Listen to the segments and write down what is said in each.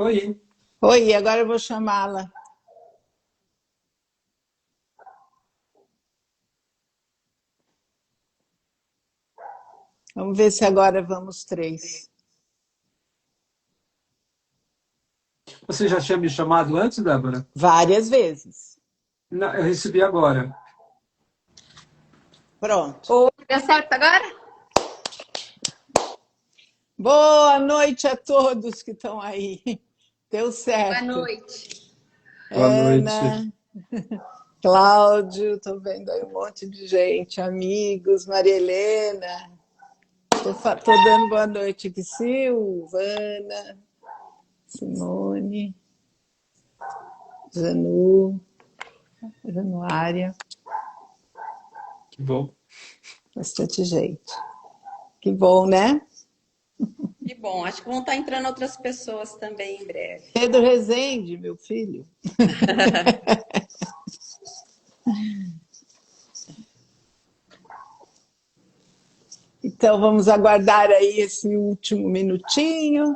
Oi. Oi, agora eu vou chamá-la. Vamos ver se agora vamos três. Você já tinha me chamado antes, Débora? Várias vezes. Não, eu recebi agora. Pronto. Oi, deu certo agora? Boa noite a todos que estão aí. Deu Boa certo. noite. Boa noite. Ana, Cláudio, estou vendo aí um monte de gente, amigos, Maria Helena. Tô dando boa noite aqui, Silvana, Simone, Janu, Januária, Que bom. bastante gente. Que bom, né? Que bom, acho que vão estar entrando outras pessoas também em breve. Pedro Rezende, meu filho. Então vamos aguardar aí esse último minutinho.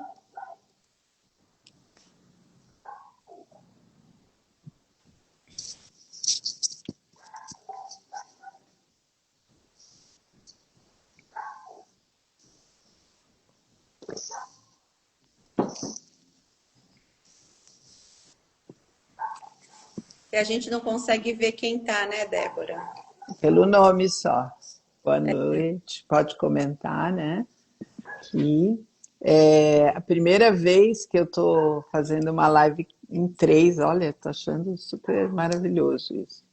E a gente não consegue ver quem tá, né, Débora? Pelo nome só. Boa noite, pode comentar, né? Que é a primeira vez que eu estou fazendo uma live em três. Olha, estou achando super maravilhoso isso.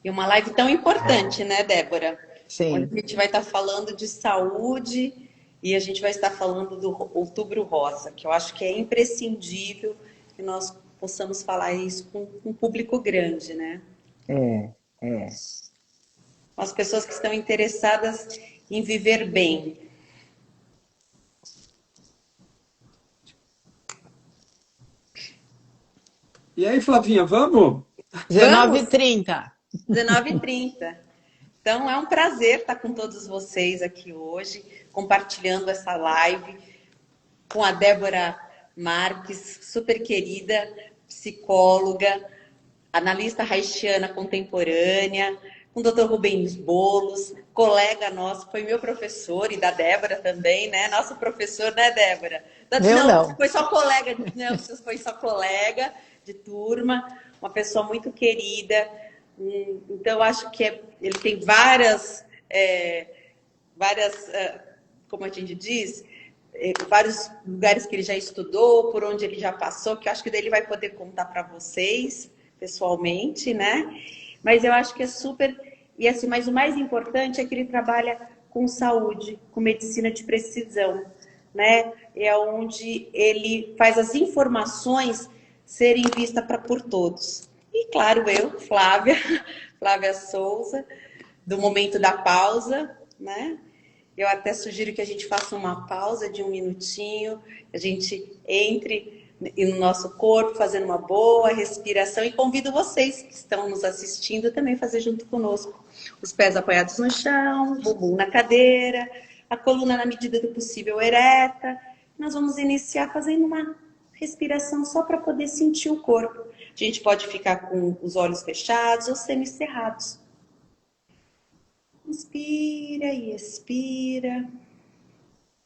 E uma live tão importante, né, Débora? Onde Sim, a gente vai estar falando de saúde e a gente vai estar falando do Outubro Rosa, que eu acho que é imprescindível que nós possamos falar isso com um público grande, né? é. As pessoas que estão interessadas em viver bem. E aí, Flavinha, vamos? 19h30. 19h30. Então, é um prazer estar com todos vocês aqui hoje, compartilhando essa live com a Débora Marques, super querida, psicóloga, analista haitiana contemporânea, com o Dr. Rubens Bolos, colega nosso, foi meu professor e da Débora também, né? Nosso professor, né, Débora? Meu Não, não. foi só colega, não, você foi só colega de turma, uma pessoa muito querida. Então, eu acho que ele tem como a gente diz, vários lugares que ele já estudou, por onde ele já passou, que eu acho que daí ele vai poder contar para vocês pessoalmente, né? Mas eu acho que é super. E assim, mas o mais importante é que ele trabalha com saúde, com medicina de precisão, né? É onde ele faz as informações serem vistas por todos. E claro, eu, Flávia, Flávia Souza, do Momento da Pausa, né? Eu até sugiro que a gente faça uma pausa de um minutinho, a gente entre no nosso corpo, fazendo uma boa respiração, e convido vocês que estão nos assistindo também a fazer junto conosco. Os pés apoiados no chão, bumbum na cadeira, a coluna na medida do possível ereta. Nós vamos iniciar fazendo uma respiração só para poder sentir o corpo. A gente pode ficar com os olhos fechados ou semicerrados. Inspira e expira,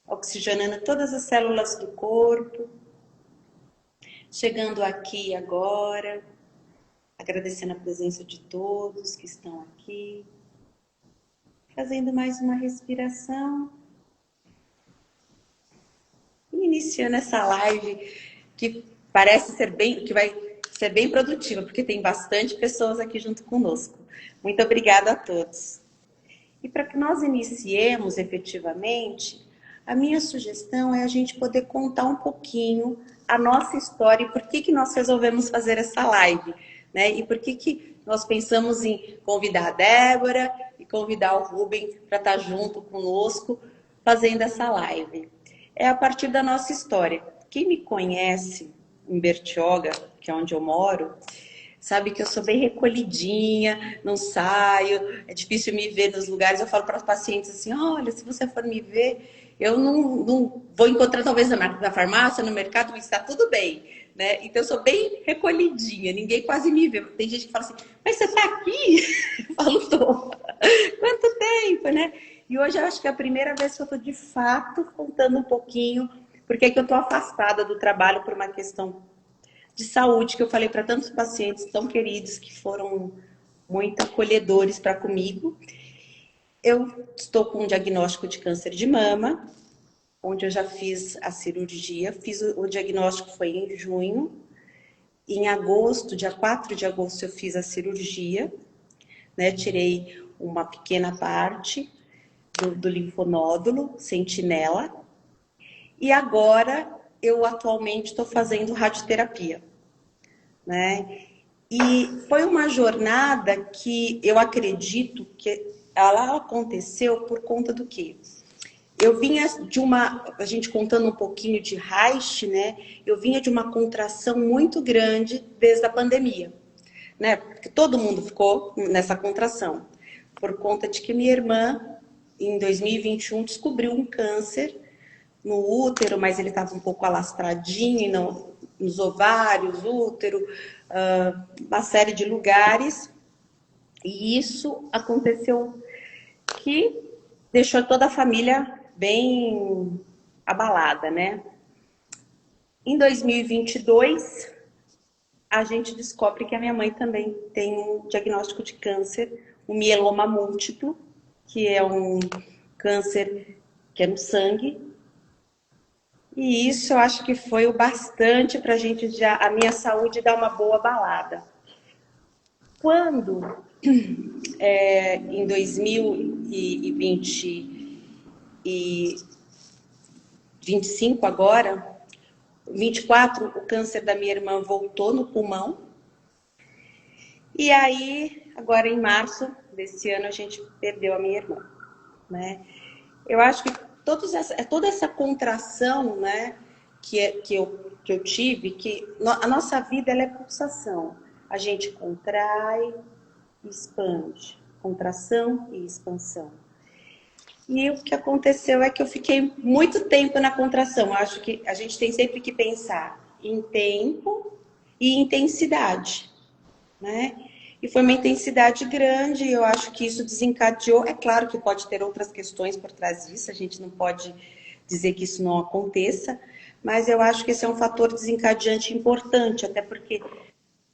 oxigenando todas as células do corpo, chegando aqui agora, agradecendo a presença de todos que estão aqui, fazendo mais uma respiração e iniciando essa live que parece ser que vai ser bem produtiva, porque tem bastante pessoas aqui junto conosco. Muito obrigada a todos. E para que nós iniciemos efetivamente, a minha sugestão é a gente poder contar um pouquinho a nossa história e por que nós resolvemos fazer essa live, né? E por que nós pensamos em convidar a Débora e convidar o Rubem para estar junto conosco fazendo essa live. É a partir da nossa história. Quem me conhece em Bertioga, que é onde eu moro, sabe que eu sou bem recolhidinha, não saio, é difícil me ver nos lugares. Eu falo para os pacientes assim, olha, se você for me ver, eu não vou encontrar talvez na farmácia, no mercado, mas está tudo bem, né? Então eu sou bem recolhidinha, ninguém quase me vê. Tem gente que fala assim, mas você está aqui? Eu falo, tô. Quanto tempo, né? E hoje eu acho que é a primeira vez que eu estou de fato contando um pouquinho porque que eu estou afastada do trabalho por uma questão de saúde, que eu falei para tantos pacientes tão queridos que foram muito acolhedores para comigo. Eu estou com um diagnóstico de câncer de mama, onde eu já fiz a cirurgia. Fiz o diagnóstico foi em junho. Em agosto, dia 4 de agosto, eu fiz a cirurgia, né? Tirei uma pequena parte do linfonódulo, sentinela. E agora, eu atualmente estou fazendo radioterapia, né? E foi uma jornada que eu acredito que ela aconteceu por conta do quê? Eu vinha de a gente contando um pouquinho de Reich, né? Eu vinha de uma contração muito grande desde a pandemia, né? Porque todo mundo ficou nessa contração, por conta de que minha irmã, em 2021, descobriu um câncer no útero, mas ele estava um pouco alastradinho nos ovários, útero, uma série de lugares. E isso aconteceu que deixou toda a família bem abalada, né? Em 2022, a gente descobre que a minha mãe também tem um diagnóstico de câncer, um mieloma múltiplo, que é um câncer que é no sangue. E isso eu acho que foi o bastante para a minha saúde dar uma boa balada. Quando, em 2025 agora, 24, o câncer da minha irmã voltou no pulmão. E aí, agora em março desse ano, a gente perdeu a minha irmã, né? Eu acho que toda essa contração, né, que eu tive, que a nossa vida ela é pulsação. A gente contrai e expande, contração e expansão. E o que aconteceu é que eu fiquei muito tempo na contração. Eu acho que a gente tem sempre que pensar em tempo e intensidade, né? E foi uma intensidade grande, e eu acho que isso desencadeou. É claro que pode ter outras questões por trás disso, a gente não pode dizer que isso não aconteça, mas eu acho que esse é um fator desencadeante importante, até porque,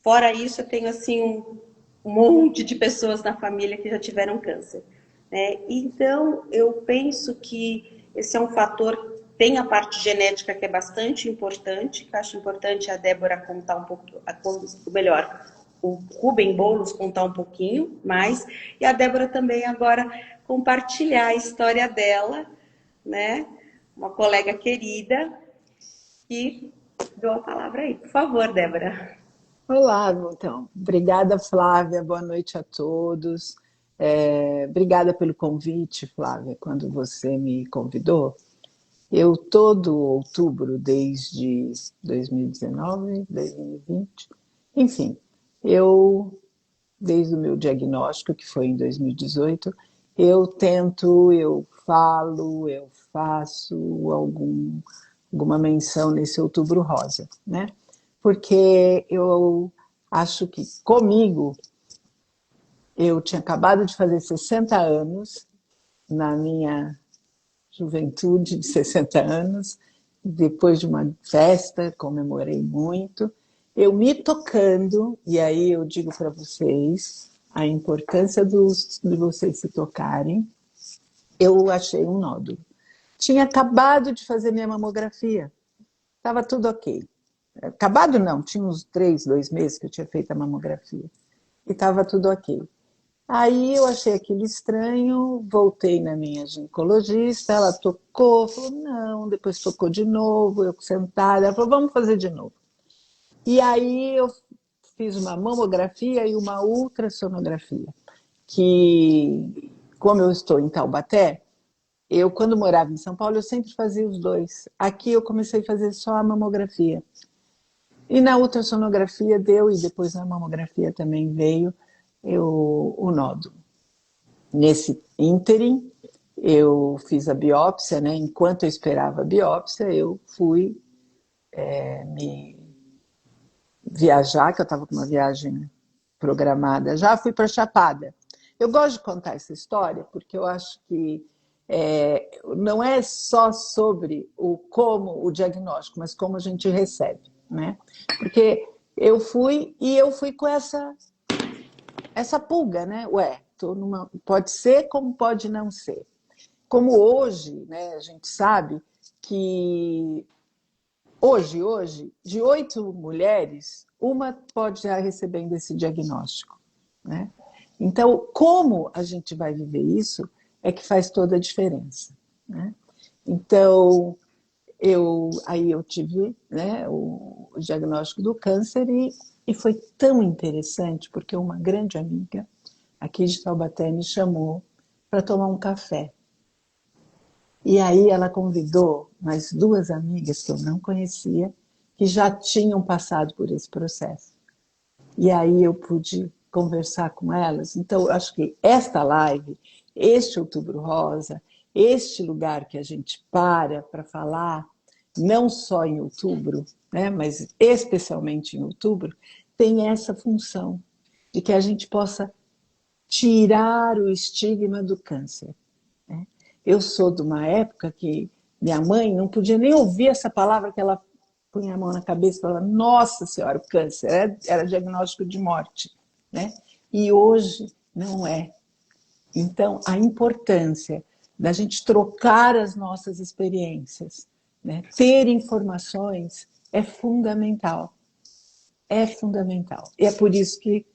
fora isso, eu tenho assim um monte de pessoas na família que já tiveram câncer, né? Então, eu penso que esse é um fator. Tem a parte genética que é bastante importante, que eu acho importante a Débora contar um pouco, melhor, o Rubem Boulos contar um pouquinho mais, e a Débora também agora compartilhar a história dela, né? Uma colega querida, e dou a palavra aí. Por favor, Débora. Olá, então. Obrigada, Flávia. Boa noite a todos. Obrigada pelo convite, Flávia, quando você me convidou. Eu, todo outubro, desde 2019, 2020, enfim, desde o meu diagnóstico, que foi em 2018, eu falo, eu faço alguma menção nesse Outubro Rosa, né? Porque eu acho que comigo, eu tinha acabado de fazer 60 anos, na minha juventude de 60 anos, depois de uma festa, comemorei muito, eu me tocando, e aí eu digo para vocês a importância de vocês se tocarem, eu achei um nódulo. Tinha acabado de fazer minha mamografia, estava tudo ok. Acabado não, tinha uns 2 meses que eu tinha feito a mamografia, e estava tudo ok. Aí eu achei aquilo estranho, voltei na minha ginecologista, ela tocou, falou, não, depois tocou de novo, eu sentada, ela falou, vamos fazer de novo. E aí eu fiz uma mamografia e uma ultrassonografia, que, como eu estou em Taubaté, eu, quando morava em São Paulo, eu sempre fazia os dois. Aqui eu comecei a fazer só a mamografia. E na ultrassonografia deu, e depois na mamografia também veio o nódulo. Nesse ínterim, eu fiz a biópsia, né? Enquanto eu esperava a biópsia, eu fui me viajar, que eu estava com uma viagem programada, já fui para Chapada. Eu gosto de contar essa história porque eu acho que não é só sobre como o diagnóstico, mas como a gente recebe, né? Porque eu fui com essa pulga, né? Pode ser como pode não ser. Como hoje, né, a gente sabe que hoje, de 8 mulheres, uma pode estar recebendo esse diagnóstico, né? Então, como a gente vai viver isso é que faz toda a diferença, né? Então, aí eu tive, né, o diagnóstico do câncer e foi tão interessante porque uma grande amiga aqui de Taubaté me chamou para tomar um café. E aí ela convidou mais 2 amigas que eu não conhecia, que já tinham passado por esse processo. E aí eu pude conversar com elas. Então, eu acho que esta live, este Outubro Rosa, este lugar que a gente para falar, não só em outubro, né, mas especialmente em outubro, tem essa função de que a gente possa tirar o estigma do câncer. Eu sou de uma época que minha mãe não podia nem ouvir essa palavra, que ela punha a mão na cabeça e falava: nossa senhora, o câncer era diagnóstico de morte, né? E hoje não é. Então, a importância da gente trocar as nossas experiências, né? Ter informações é fundamental. É fundamental. E é por isso que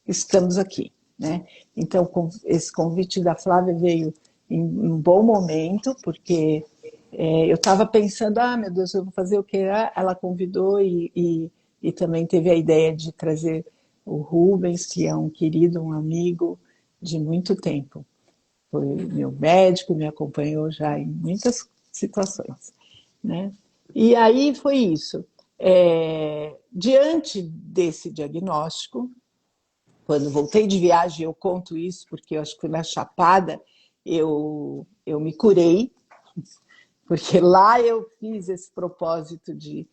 estamos aqui, né? Então, esse convite da Flávia veio em um bom momento, porque eu estava pensando, meu Deus, eu vou fazer o quê? Ela convidou e também teve a ideia de trazer o Rubens, que é um querido, um amigo de muito tempo. Foi meu médico, me acompanhou já em muitas situações, né? E aí foi isso. Diante desse diagnóstico, quando voltei de viagem, eu conto isso porque eu acho que foi na Chapada, eu me curei, porque lá eu fiz esse propósito de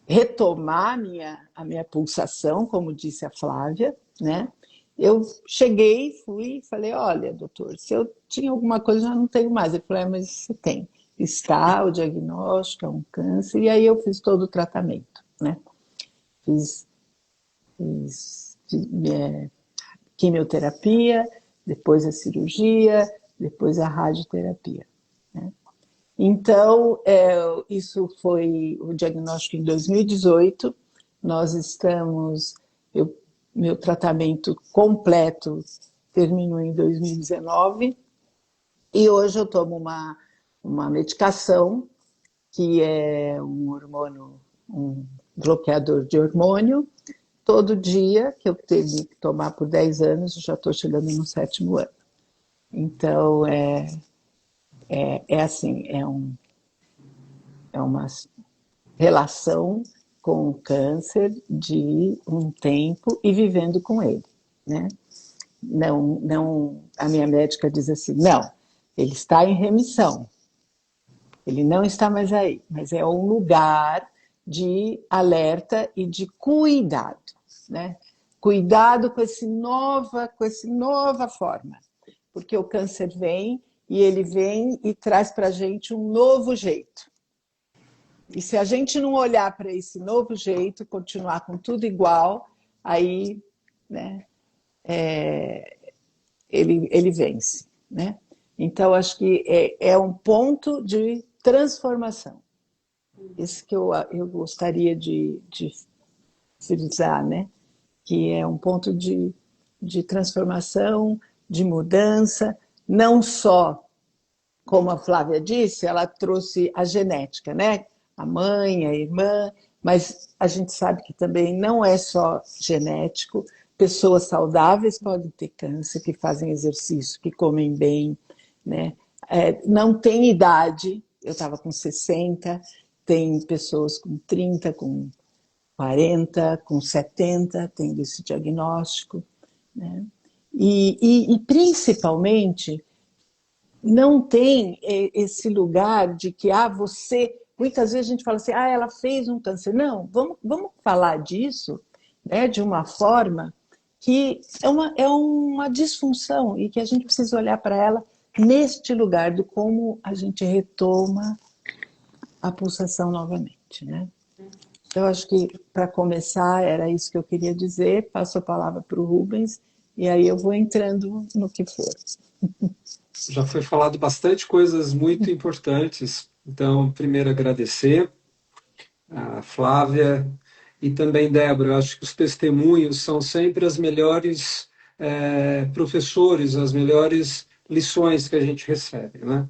retomar a minha pulsação, como disse a Flávia, né? Eu cheguei, fui e falei: olha, doutor, se eu tinha alguma coisa, já não tenho mais. Ele falou: mas você tem. Está o diagnóstico, é um câncer. E aí eu fiz todo o tratamento, né? Fiz quimioterapia, depois a cirurgia, depois a radioterapia, né? Então, isso foi o diagnóstico em 2018. Nós estamos... meu tratamento completo terminou em 2019 e hoje eu tomo uma medicação que é um hormônio, um bloqueador de hormônio, todo dia, que eu teve que tomar por 10 anos, já estou chegando no 7º ano. Então, assim, é uma relação com o câncer de um tempo e vivendo com ele, né? Não, a minha médica diz assim: não, ele está em remissão, ele não está mais aí, mas é um lugar de alerta e de cuidado, né? Cuidado com essa nova forma, porque o câncer vem e ele vem e traz para a gente um novo jeito. E se a gente não olhar para esse novo jeito, continuar com tudo igual, aí, né, ele vence, né? Então, acho que é um ponto de transformação. Isso que eu gostaria de frisar, né? Que é um ponto de transformação, de mudança, não só, como a Flávia disse, ela trouxe a genética, né? A mãe, a irmã, mas a gente sabe que também não é só genético. Pessoas saudáveis podem ter câncer, que fazem exercício, que comem bem, né? Não tem idade, eu estava com 60, tem pessoas com 30, com 40, com 70, tendo esse diagnóstico, né? E principalmente, não tem esse lugar de que, você... Muitas vezes a gente fala assim, ela fez um câncer. Não, vamos falar disso, né, de uma forma que é uma disfunção e que a gente precisa olhar para ela neste lugar do como a gente retoma a pulsação novamente, né? Eu acho que, para começar, era isso que eu queria dizer. Passo a palavra para o Rubens e aí eu vou entrando no que for. Já foi falado bastante coisas muito importantes. Então, primeiro agradecer a Flávia e também Débora. Eu acho que os testemunhos são sempre as melhores professores, as melhores lições que a gente recebe, né?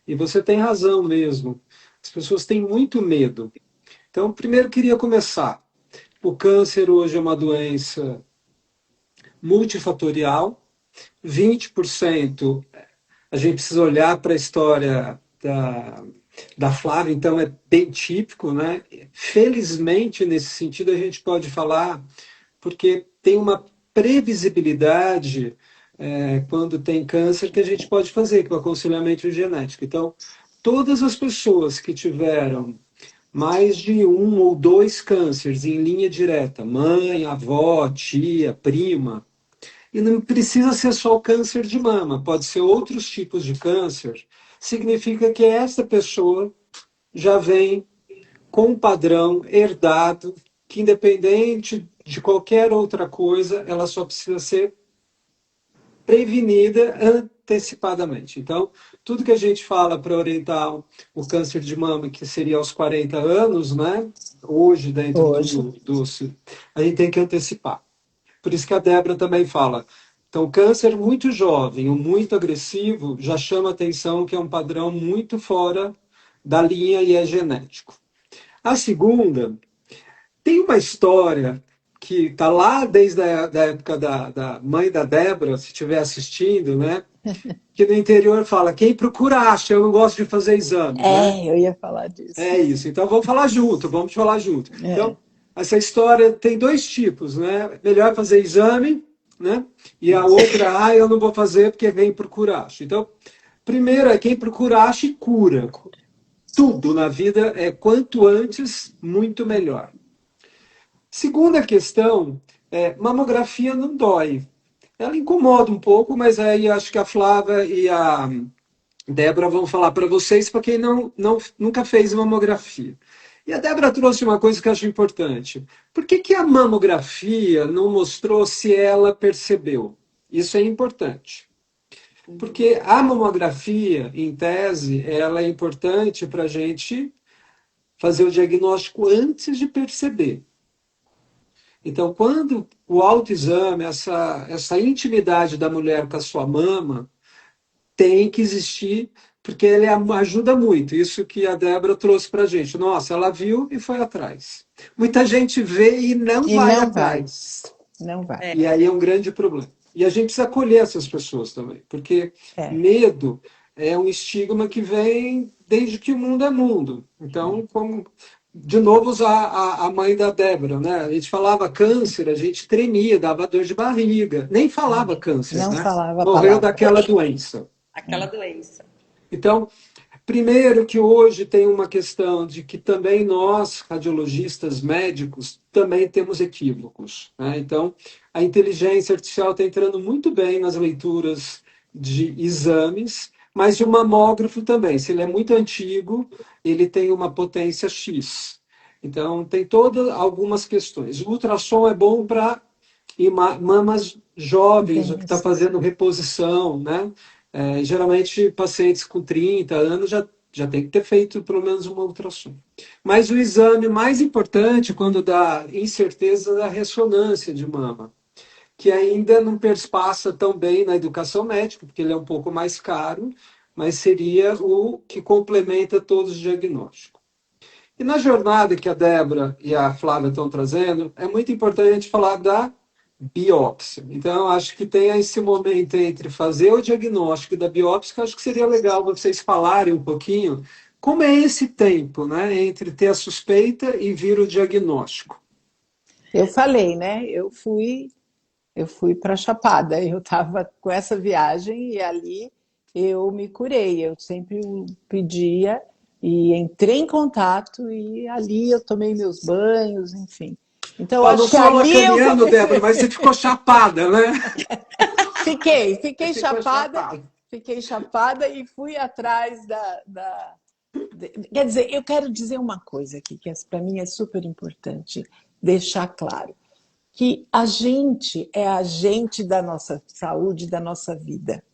E você tem razão mesmo. As pessoas têm muito medo. Então, primeiro queria começar. O câncer hoje é uma doença multifatorial. 20% a gente precisa olhar para a história da Flávia, então é bem típico, né? Felizmente, nesse sentido, a gente pode falar, porque tem uma previsibilidade quando tem câncer que a gente pode fazer, que é o aconselhamento genético. Então, todas as pessoas que tiveram mais de um ou dois cânceres em linha direta, mãe, avó, tia, prima, e não precisa ser só o câncer de mama, pode ser outros tipos de câncer, significa que essa pessoa já vem com um padrão herdado, que independente de qualquer outra coisa, ela só precisa ser prevenida antecipadamente. Então, tudo que a gente fala para orientar o câncer de mama, que seria aos 40 anos, né? Hoje, dentro do a gente tem que antecipar. Por isso que a Débora também fala. Então, câncer muito jovem ou muito agressivo já chama atenção que é um padrão muito fora da linha e é genético. A segunda, tem uma história que está lá desde a da época da mãe da Débora, se estiver assistindo, né? Que no interior fala, quem procura acha, eu não gosto de fazer exame. Né? Eu ia falar disso. É isso, então vamos falar junto, vamos falar junto. Então, essa história tem dois tipos, né? Melhor fazer exame, né? E a outra, eu não vou fazer porque vem procurar acha. Então, primeiro é quem procura acha e cura. Tudo na vida é quanto antes, muito melhor. Segunda questão, mamografia não dói. Ela incomoda um pouco, mas aí acho que a Flávia e a Débora vão falar para vocês, para quem nunca fez mamografia. E a Débora trouxe uma coisa que eu acho importante. Por que a mamografia não mostrou se ela percebeu? Isso é importante. Porque a mamografia, em tese, ela é importante para a gente fazer o diagnóstico antes de perceber. Então, quando o autoexame, essa intimidade da mulher com a sua mama, tem que existir, porque ele ajuda muito. Isso que a Débora trouxe para a gente. Nossa, ela viu e foi atrás. Muita gente vê e não vai atrás. Não vai. E aí é um grande problema. E a gente precisa acolher essas pessoas também, porque medo é um estigma que vem desde que o mundo é mundo. Então, como... De novo, usar a mãe da Débora, né? A gente falava câncer, a gente tremia, dava dor de barriga. Nem falava câncer, não né? falava Morreu daquela doença. Aquela doença. Então, primeiro que hoje tem uma questão de que também nós, radiologistas, médicos, também temos equívocos. Né? Então, a inteligência artificial está entrando muito bem nas leituras de exames, mas de um mamógrafo também. Se ele é muito antigo, ele tem uma potência X. Então, tem todas algumas questões. O ultrassom é bom para mamas jovens, o que está fazendo reposição, né? Geralmente, pacientes com 30 anos já tem que ter feito pelo menos uma ultrassom. Mas o exame mais importante, quando dá incerteza, é a ressonância de mama, que ainda não perspassa tão bem na educação médica, porque ele é um pouco mais caro, mas seria o que complementa todos os diagnósticos. E na jornada que a Débora e a Flávia estão trazendo, é muito importante a gente falar da biópsia. Então, eu acho que tem esse momento entre fazer o diagnóstico da biópsia, que eu acho que seria legal vocês falarem um pouquinho como é esse tempo, né, entre ter a suspeita e vir o diagnóstico? Eu falei, né? Eu fui para Chapada. Eu estava com essa viagem e ali eu me curei. Eu sempre pedia e entrei em contato e ali eu tomei meus banhos, enfim. Então, eu Ó, não acho que sou ali eu lacaniano, Débora, comecei. mas você ficou chapada, né? Você Fiquei ficou chapada, chapada. fiquei chapada e fui atrás Quer dizer, eu quero dizer uma coisa aqui, que para mim é super importante deixar claro, que a gente é agente da nossa saúde, da nossa vida.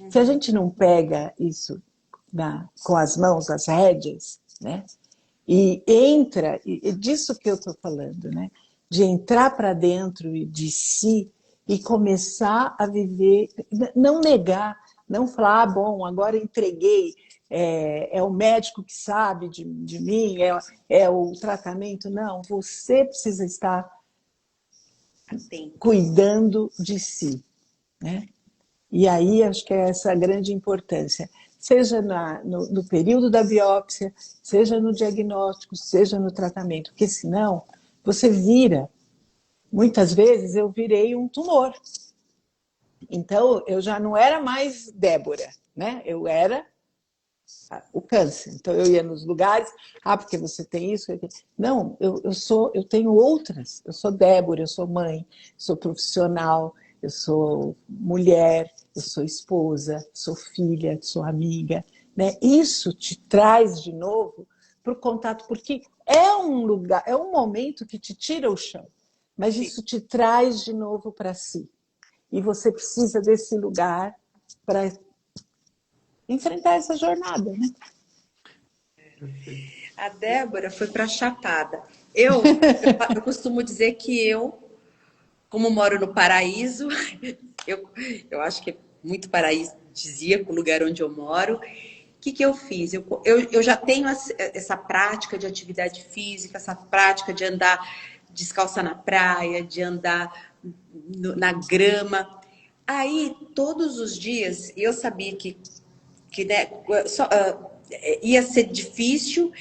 Se a gente não pega isso com as mãos, as rédeas, né? E entra, e disso que eu estou falando, né? De entrar para dentro de si e começar a viver, não negar, não falar, ah, bom, agora entreguei, é o médico que sabe de mim, é o tratamento. Não, você precisa estar Sim. cuidando de si, né? E aí acho que é essa a grande importância, seja no período da biópsia, seja no diagnóstico, seja no tratamento, porque senão você vira. Muitas vezes eu virei um tumor. Então eu já não era mais Débora, né? Eu era o câncer. Então eu ia nos lugares, porque você tem isso. Não, eu tenho outras. Eu sou Débora, eu sou mãe, sou profissional, eu sou mulher, eu sou esposa, sou filha, sou amiga, né? Isso te traz de novo para o contato, porque é um lugar, é um momento que te tira o chão, mas Sim. isso te traz de novo para si. E você precisa desse lugar para enfrentar essa jornada, né? A Débora foi para Chapada. Eu costumo dizer que eu, como moro no paraíso, eu, eu acho que é muito paradisíaco o lugar onde eu moro. O que eu fiz? Eu já tenho essa prática de atividade física, essa prática de andar descalça na praia, de andar na grama. Aí, todos os dias, eu sabia que né, ia ser difícil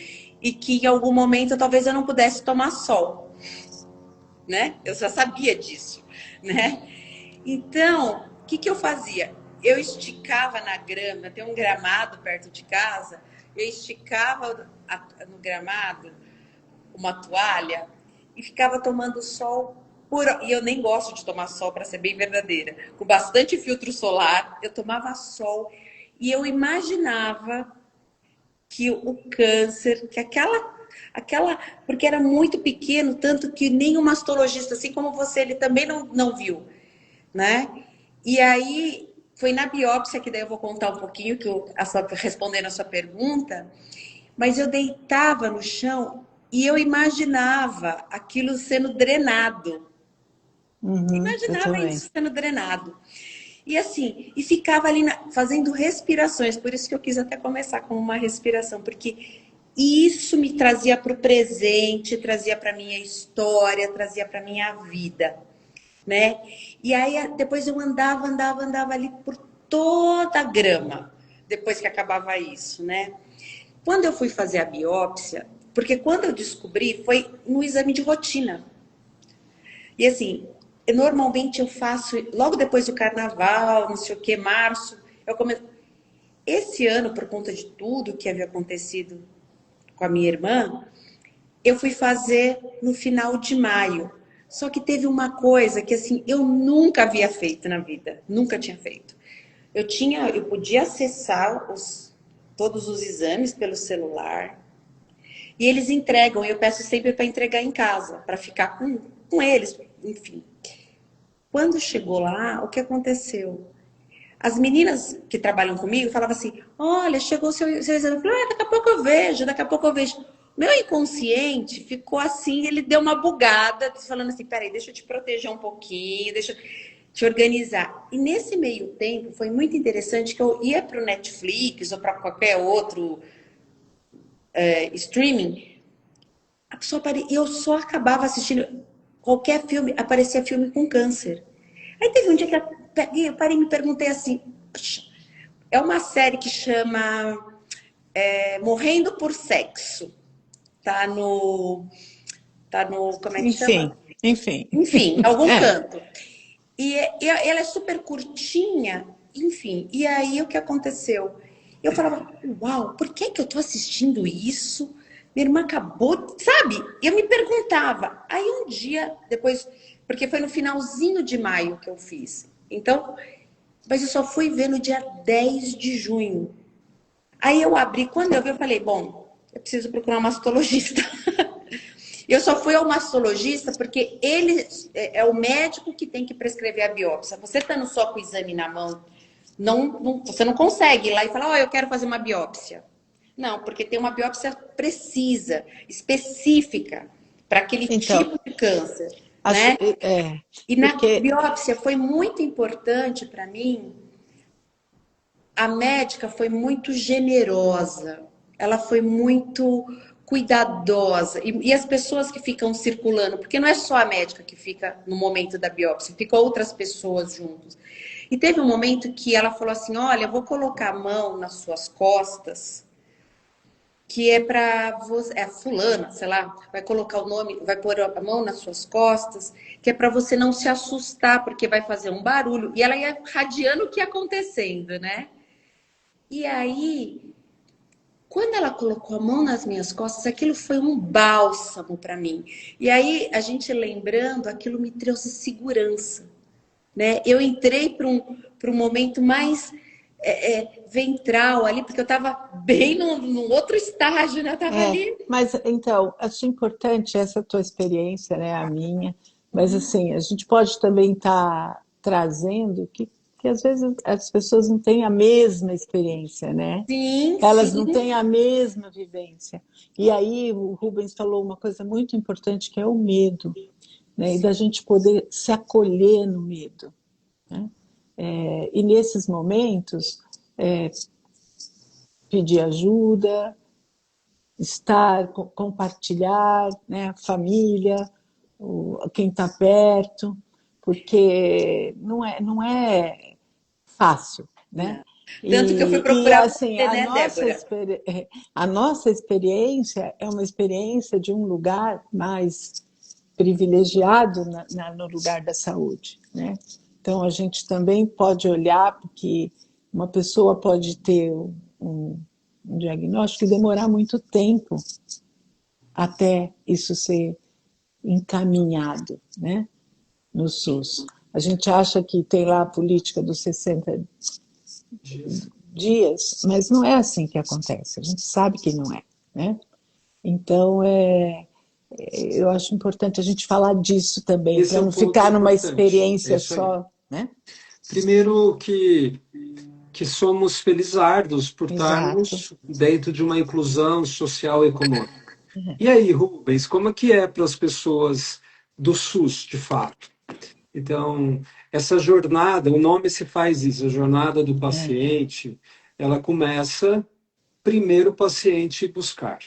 e que em algum momento talvez eu não pudesse tomar sol, né? Eu já sabia disso, né? Então, o que eu fazia? Eu esticava na grama, tem um gramado perto de casa, eu esticava no gramado uma toalha e ficava tomando sol. E eu nem gosto de tomar sol, para ser bem verdadeira. Com bastante filtro solar, eu tomava sol e eu imaginava que o câncer, que porque era muito pequeno, tanto que nem o mastologista, assim como você, ele também não viu, né? E aí foi na biópsia, que daí eu vou contar um pouquinho, respondendo a sua pergunta, mas eu deitava no chão e eu imaginava aquilo sendo drenado. Eu Imaginava também. isso sendo drenado. E assim, e ficava ali fazendo respirações, por isso que eu quis até começar com uma respiração, porque isso me trazia para o presente, trazia para minha história, trazia para minha vida, né? E aí depois eu andava ali por toda a grama, depois que acabava isso, né? Quando eu fui fazer a biópsia, porque quando eu descobri foi no exame de rotina. E assim, normalmente eu faço logo depois do carnaval, não sei o que, março, eu começo. Esse ano, por conta de tudo que havia acontecido com a minha irmã, eu fui fazer no final de maio. Só que teve uma coisa que assim, eu nunca havia feito na vida, nunca tinha feito. Eu podia acessar todos os exames pelo celular e eles entregam. Eu peço sempre para entregar em casa, para ficar com eles, enfim. Quando chegou lá, o que aconteceu? As meninas que trabalham comigo falavam assim: olha, chegou o seu exame. Eu falei, daqui a pouco eu vejo, daqui a pouco eu vejo. Meu inconsciente ficou assim, ele deu uma bugada, falando assim: peraí, deixa eu te proteger um pouquinho, deixa eu te organizar. E nesse meio tempo, foi muito interessante que eu ia para o Netflix ou para qualquer outro streaming, eu só acabava assistindo qualquer filme, aparecia filme com câncer. Aí teve um dia que eu parei e me perguntei assim, é uma série que chama Morrendo por Sexo. Tá no, como é que chama? Enfim. Enfim, em algum canto. E ela é super curtinha, enfim. E aí o que aconteceu? Eu falava, uau, por que eu tô assistindo isso? Minha irmã acabou, sabe? E eu me perguntava. Aí um dia, depois, porque foi no finalzinho de maio que eu fiz. Então, mas eu só fui ver no dia 10 de junho. Aí eu abri, quando eu vi, eu falei, bom, eu preciso procurar um mastologista. Eu só fui ao mastologista porque ele é o médico que tem que prescrever a biópsia. Você estando só com o exame na mão, você não consegue ir lá e falar, eu quero fazer uma biópsia. Não, porque tem uma biópsia precisa, específica, para aquele tipo de câncer. Né? E na biópsia foi muito importante para mim. A médica foi muito generosa, ela foi muito cuidadosa. E as pessoas que ficam circulando, porque não é só a médica que fica no momento da biópsia, ficam outras pessoas juntos. E teve um momento que ela falou assim, olha, eu vou colocar a mão nas suas costas, que é para você, fulana, sei lá, vai colocar o nome, vai pôr a mão nas suas costas, que é para você não se assustar, porque vai fazer um barulho. E ela ia radiando o que ia acontecendo, né? E aí, quando ela colocou a mão nas minhas costas, aquilo foi um bálsamo para mim. E aí, a gente lembrando, aquilo me trouxe segurança, né? Eu entrei para um momento mais ventral ali, porque eu estava bem num outro estágio, né? Eu estava ali. Mas, então, acho importante essa tua experiência, né? A minha. Mas, assim, a gente pode também estar trazendo que às vezes as pessoas não têm a mesma experiência, né? Sim, Elas sim. não têm a mesma vivência. E aí o Rubens falou uma coisa muito importante, que é o medo, né? E da gente poder se acolher no medo, né? E nesses momentos, pedir ajuda, estar, compartilhar, né? A família, quem está perto, porque não é fácil, né? Tanto que eu fui E procurar assim, você, né, Débora? a nossa experiência é uma experiência de um lugar mais privilegiado no lugar da saúde, né? Então, a gente também pode olhar, porque uma pessoa pode ter um diagnóstico e demorar muito tempo até isso ser encaminhado, né, no SUS. A gente acha que tem lá a política dos 60 dias, mas não é assim que acontece. A gente sabe que não é, né? Então, eu acho importante a gente falar disso também, Esse para é um não ponto ficar numa importante. É experiência isso aí. só, né? Primeiro que somos felizardos por estarmos dentro de uma inclusão social e econômica. E aí, Rubens, como é que é para as pessoas do SUS, de fato? Então, essa jornada, o nome se faz isso, a jornada do paciente, ela começa primeiro o paciente buscar.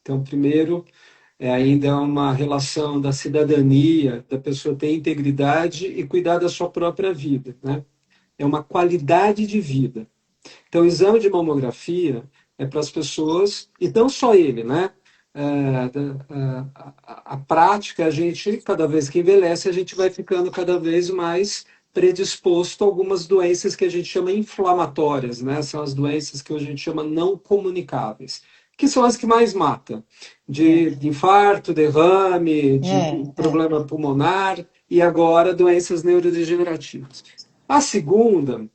Então, primeiro, ainda é uma relação da cidadania, da pessoa ter integridade e cuidar da sua própria vida, né? É uma qualidade de vida. Então, o exame de mamografia é para as pessoas, e não só ele, né? A prática, a gente, cada vez que envelhece, a gente vai ficando cada vez mais predisposto a algumas doenças que a gente chama inflamatórias, né? São as doenças que a gente chama não comunicáveis, que são as que mais matam, de infarto, derrame, de problema pulmonar e agora doenças neurodegenerativas. A segunda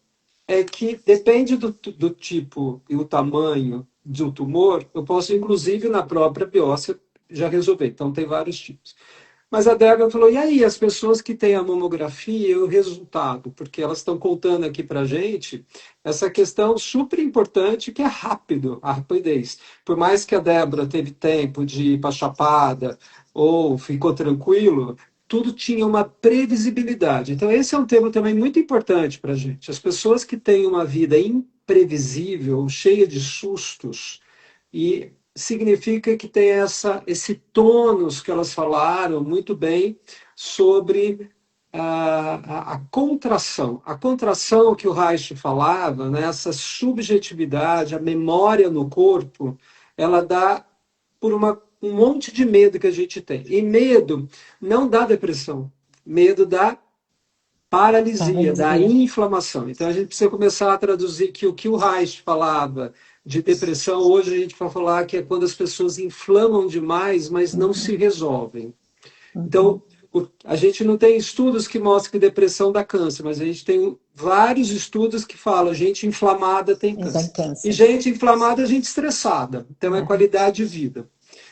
é que depende do tipo e o tamanho do tumor, eu posso, inclusive, na própria biópsia, já resolver. Então, tem vários tipos. Mas a Débora falou, e aí, as pessoas que têm a mamografia e o resultado? Porque elas estão contando aqui para a gente essa questão super importante que é rápido, a rapidez. Por mais que a Débora teve tempo de ir para a Chapada ou ficou tranquilo, tudo tinha uma previsibilidade. Então, esse é um tema também muito importante para a gente. As pessoas que têm uma vida imprevisível, cheia de sustos, e significa que tem esse tônus que elas falaram muito bem sobre a contração. A contração que o Reich falava, né, essa subjetividade, a memória no corpo, ela dá por um monte de medo que a gente tem. E medo não dá depressão. Medo dá paralisia, da inflamação. Então a gente precisa começar a traduzir que o Reich falava de depressão, hoje a gente vai falar que é quando as pessoas inflamam demais, mas não se resolvem. Então, a gente não tem estudos que mostrem que depressão dá câncer, mas a gente tem vários estudos que falam gente inflamada tem câncer. E gente inflamada é gente estressada. Então, é qualidade de vida.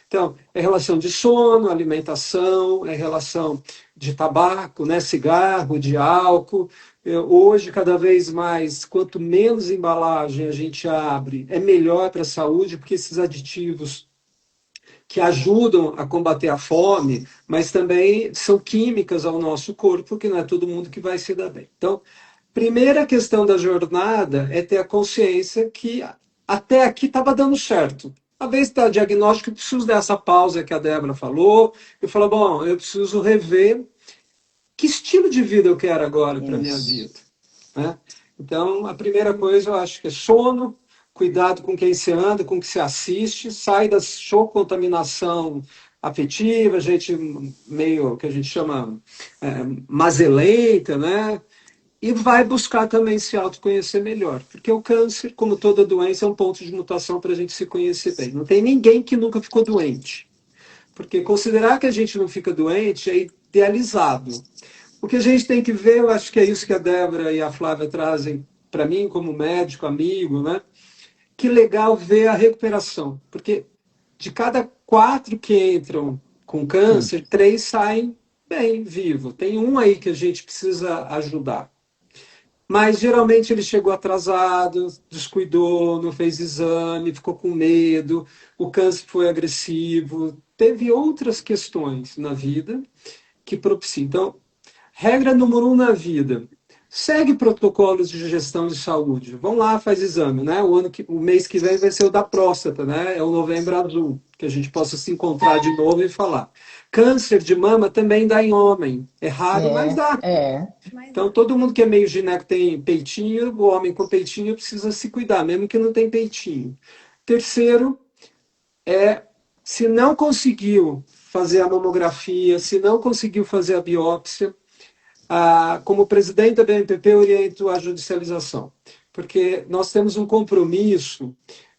Então, é relação de sono, alimentação, é relação de tabaco, né, cigarro, de álcool. Hoje, cada vez mais, quanto menos embalagem a gente abre, é melhor para a saúde, porque esses aditivos que ajudam a combater a fome, mas também são químicas ao nosso corpo, que não é todo mundo que vai se dar bem. Então, primeira questão da jornada é ter a consciência que até aqui estava dando certo. Uma vez que está diagnóstico, eu preciso dessa pausa que a Débora falou, eu falo, bom, eu preciso rever que estilo de vida eu quero agora para a minha vida. Né? Então, a primeira coisa eu acho que é sono, cuidado com quem você anda, com o que você assiste, sai da contaminação afetiva, gente meio que a gente chama mazeleita, né? E vai buscar também se autoconhecer melhor, porque o câncer, como toda doença, é um ponto de mutação para a gente se conhecer bem. Não tem ninguém que nunca ficou doente, porque considerar que a gente não fica doente é idealizado. O que a gente tem que ver, eu acho que é isso que a Débora e a Flávia trazem para mim, como médico, amigo, né? Que legal ver a recuperação, porque de cada 4 que entram com câncer, 3 saem bem, vivo. Tem um aí que a gente precisa ajudar. Mas geralmente ele chegou atrasado, descuidou, não fez exame, ficou com medo, o câncer foi agressivo, teve outras questões na vida que propiciam. Então, regra número 1 na vida: segue protocolos de gestão de saúde. Vão lá, faz exame, né? O mês que vem vai ser o da próstata, né? É o Novembro Azul, que a gente possa se encontrar de novo e falar. Câncer de mama também dá em homem. É raro, mas dá. Então, todo mundo que é meio gineco tem peitinho, o homem com peitinho precisa se cuidar, mesmo que não tem peitinho. Terceiro, se não conseguiu fazer a mamografia, se não conseguiu fazer a biópsia, como presidente da BNPP, eu oriento a judicialização, porque nós temos um compromisso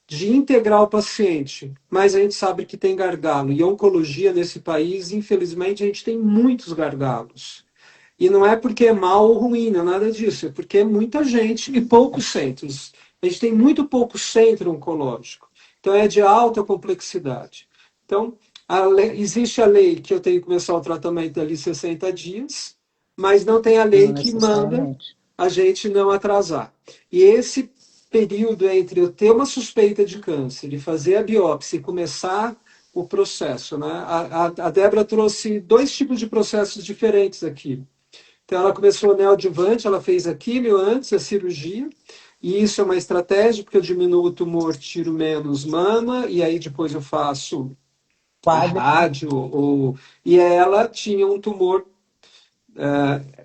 de integrar o paciente, mas a gente sabe que tem gargalo, e a oncologia nesse país, infelizmente, a gente tem muitos gargalos. E não é porque é mal ou ruim, não é nada disso, é porque é muita gente e poucos centros. A gente tem muito pouco centro oncológico, então é de alta complexidade. Então, existe a lei que eu tenho que começar o tratamento ali 60 dias, mas não tem a lei que manda a gente não atrasar. E esse período entre eu ter uma suspeita de câncer e fazer a biópsia e começar o processo, né? A Débora trouxe 2 tipos de processos diferentes aqui. Então, ela começou neoadjuvante, ela fez a quimio antes, a cirurgia, e isso é uma estratégia, porque eu diminuo o tumor, tiro menos mama, e aí depois eu faço a rádio, e ela tinha um tumor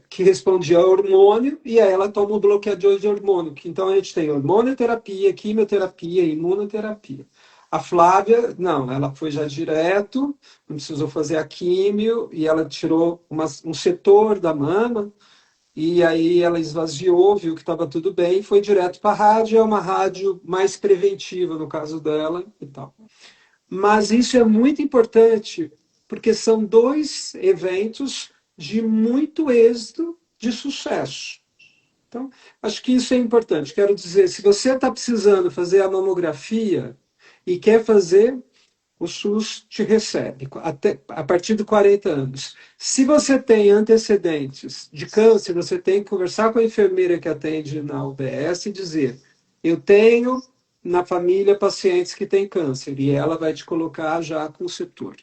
que respondia a hormônio, e aí ela toma um bloqueador de hormônio. Então a gente tem hormonioterapia, quimioterapia, imunoterapia. A Flávia, não, ela foi já direto, não precisou fazer a químio, e ela tirou um setor da mama, e aí ela esvaziou, viu que estava tudo bem, foi direto para a rádio, é uma rádio mais preventiva no caso dela e tal. Mas isso é muito importante, porque são 2 eventos de muito êxito, de sucesso. Então, acho que isso é importante. Quero dizer, se você está precisando fazer a mamografia e quer fazer, o SUS te recebe, até, a partir de 40 anos. Se você tem antecedentes de câncer, você tem que conversar com a enfermeira que atende na UBS e dizer, eu tenho na família pacientes que têm câncer, e ela vai te colocar já com o setor.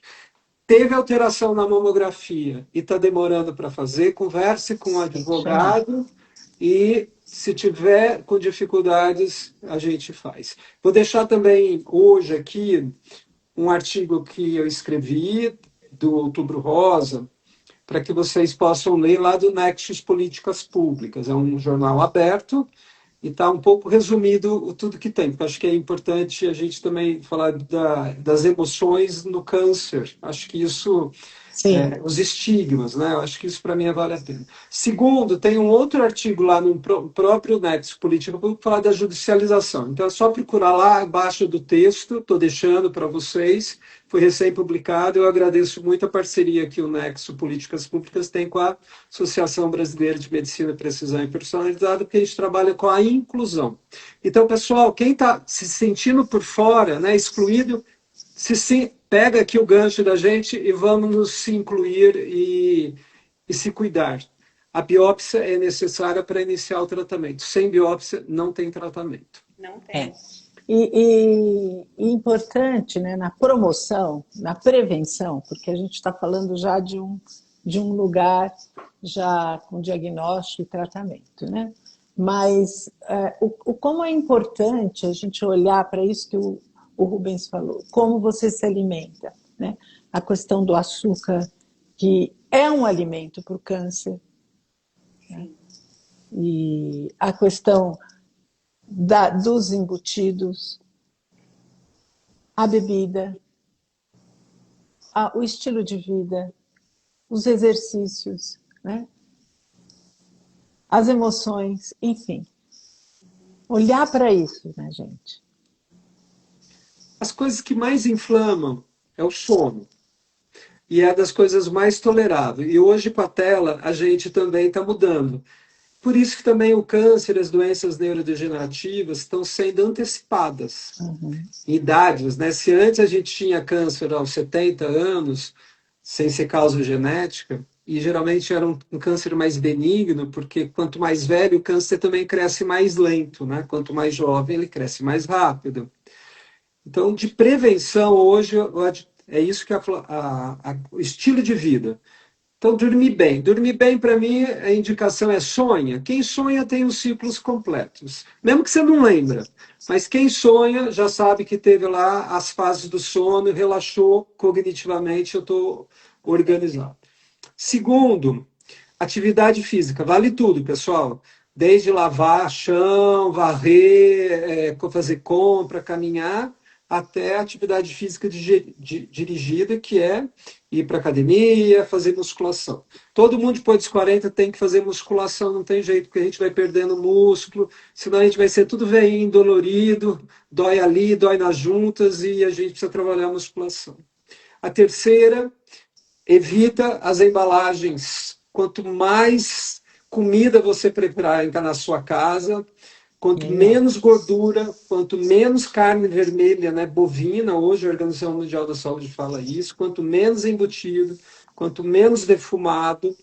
Teve alteração na mamografia e está demorando para fazer, converse com o advogado e, se tiver com dificuldades, a gente faz. Vou deixar também hoje aqui um artigo que eu escrevi do Outubro Rosa, para que vocês possam ler lá do Nexus Políticas Públicas. É um jornal aberto e está um pouco resumido tudo que tem, porque acho que é importante a gente também falar das emoções no câncer. Acho que isso, os estigmas, né? Eu acho que isso para mim vale a pena. Segundo, tem um outro artigo lá no próprio Nexo Política para falar da judicialização. Então é só procurar lá abaixo do texto, estou deixando para vocês. Foi recém-publicado. Eu agradeço muito a parceria que o Nexo Políticas Públicas tem com a Associação Brasileira de Medicina, Precisão e Personalizada, porque a gente trabalha com a inclusão. Então, pessoal, quem está se sentindo por fora, né, excluído, pega aqui o gancho da gente e vamos nos incluir e se cuidar. A biópsia é necessária para iniciar o tratamento. Sem biópsia, não tem tratamento. Não tem. E importante, né, na promoção, na prevenção, porque a gente está falando já de um lugar já com diagnóstico e tratamento, né? Mas como é importante a gente olhar para isso que o Rubens falou, como você se alimenta, né? A questão do açúcar, que é um alimento para o câncer, né? E a questão dos embutidos, a bebida, o estilo de vida, os exercícios, né? As emoções, enfim. Olhar para isso, né, gente? As coisas que mais inflamam é o sono. E é das coisas mais toleráveis. E hoje, com a tela, a gente também está mudando. Por isso que também o câncer e as doenças neurodegenerativas estão sendo antecipadas em idades, né? Se antes a gente tinha câncer aos 70 anos, sem ser causa genética, e geralmente era um câncer mais benigno, porque quanto mais velho o câncer também cresce mais lento, né? Quanto mais jovem ele cresce mais rápido. Então, de prevenção hoje, é isso que o estilo de vida. Então, dormir bem. Dormir bem, para mim, a indicação é sonha. Quem sonha tem os ciclos completos. Mesmo que você não lembra. Mas quem sonha já sabe que teve lá as fases do sono, relaxou cognitivamente, eu estou organizado. Segundo, atividade física. Vale tudo, pessoal. Desde lavar chão, varrer, fazer compra, caminhar, até atividade física dirigida, que é ir para academia, fazer musculação. Todo mundo depois dos 40 tem que fazer musculação, não tem jeito, porque a gente vai perdendo músculo, senão a gente vai ser tudo veinho, dolorido, dói ali, dói nas juntas, e a gente precisa trabalhar a musculação. A terceira, evita as embalagens. Quanto mais comida você preparar na sua casa, quanto menos gordura, quanto menos carne vermelha, né, bovina, hoje a Organização Mundial da Saúde fala isso, quanto menos embutido, quanto menos defumado,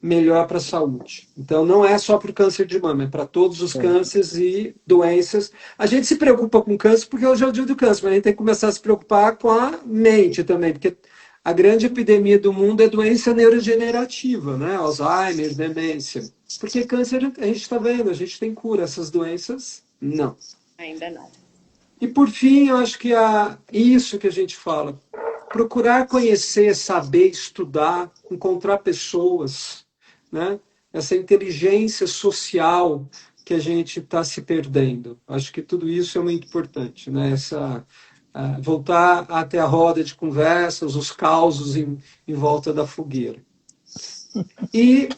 melhor para a saúde. Então, não é só para o câncer de mama, é para todos os cânceres e doenças. A gente se preocupa com câncer porque hoje é o dia do câncer, mas a gente tem que começar a se preocupar com a mente também, porque a grande epidemia do mundo é doença neurodegenerativa, né? Alzheimer, demência. Porque câncer, a gente está vendo, a gente tem cura. Essas doenças, não. Ainda não. E por fim, eu acho que isso que a gente fala, procurar conhecer, saber, estudar, encontrar pessoas, né? Essa inteligência social que a gente está se perdendo. Acho que tudo isso é muito importante, né? Voltar até a roda de conversas, os causos em volta da fogueira. E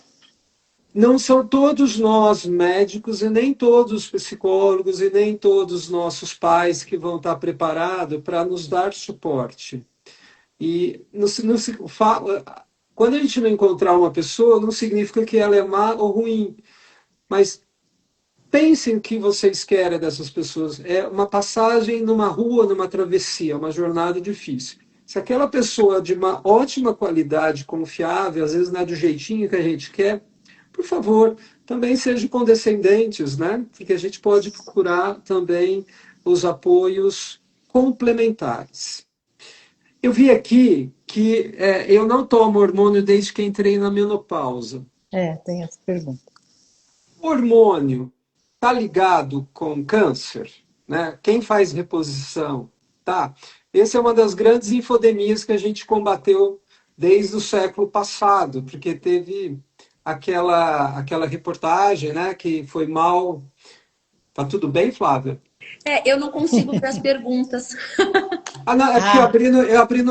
não são todos nós médicos e nem todos os psicólogos e nem todos os nossos pais que vão estar preparados para nos dar suporte. E quando a gente não encontrar uma pessoa, não significa que ela é má ou ruim, mas pensem o que vocês querem dessas pessoas. É uma passagem numa rua, numa travessia, uma jornada difícil. Se aquela pessoa é de uma ótima qualidade, confiável, às vezes não é do jeitinho que a gente quer, por favor, também sejam condescendentes, né? Porque a gente pode procurar também os apoios complementares. Eu vi aqui que eu não tomo hormônio desde que entrei na menopausa. Tem essa pergunta. Hormônio está ligado com câncer, né? Quem faz reposição, tá? Essa é uma das grandes infodemias que a gente combateu desde o século passado, porque teve aquela reportagem, né, que foi mal. Tá tudo bem, Flávia? Eu não consigo ver as perguntas. Ah, não, é porque Ah, eu abri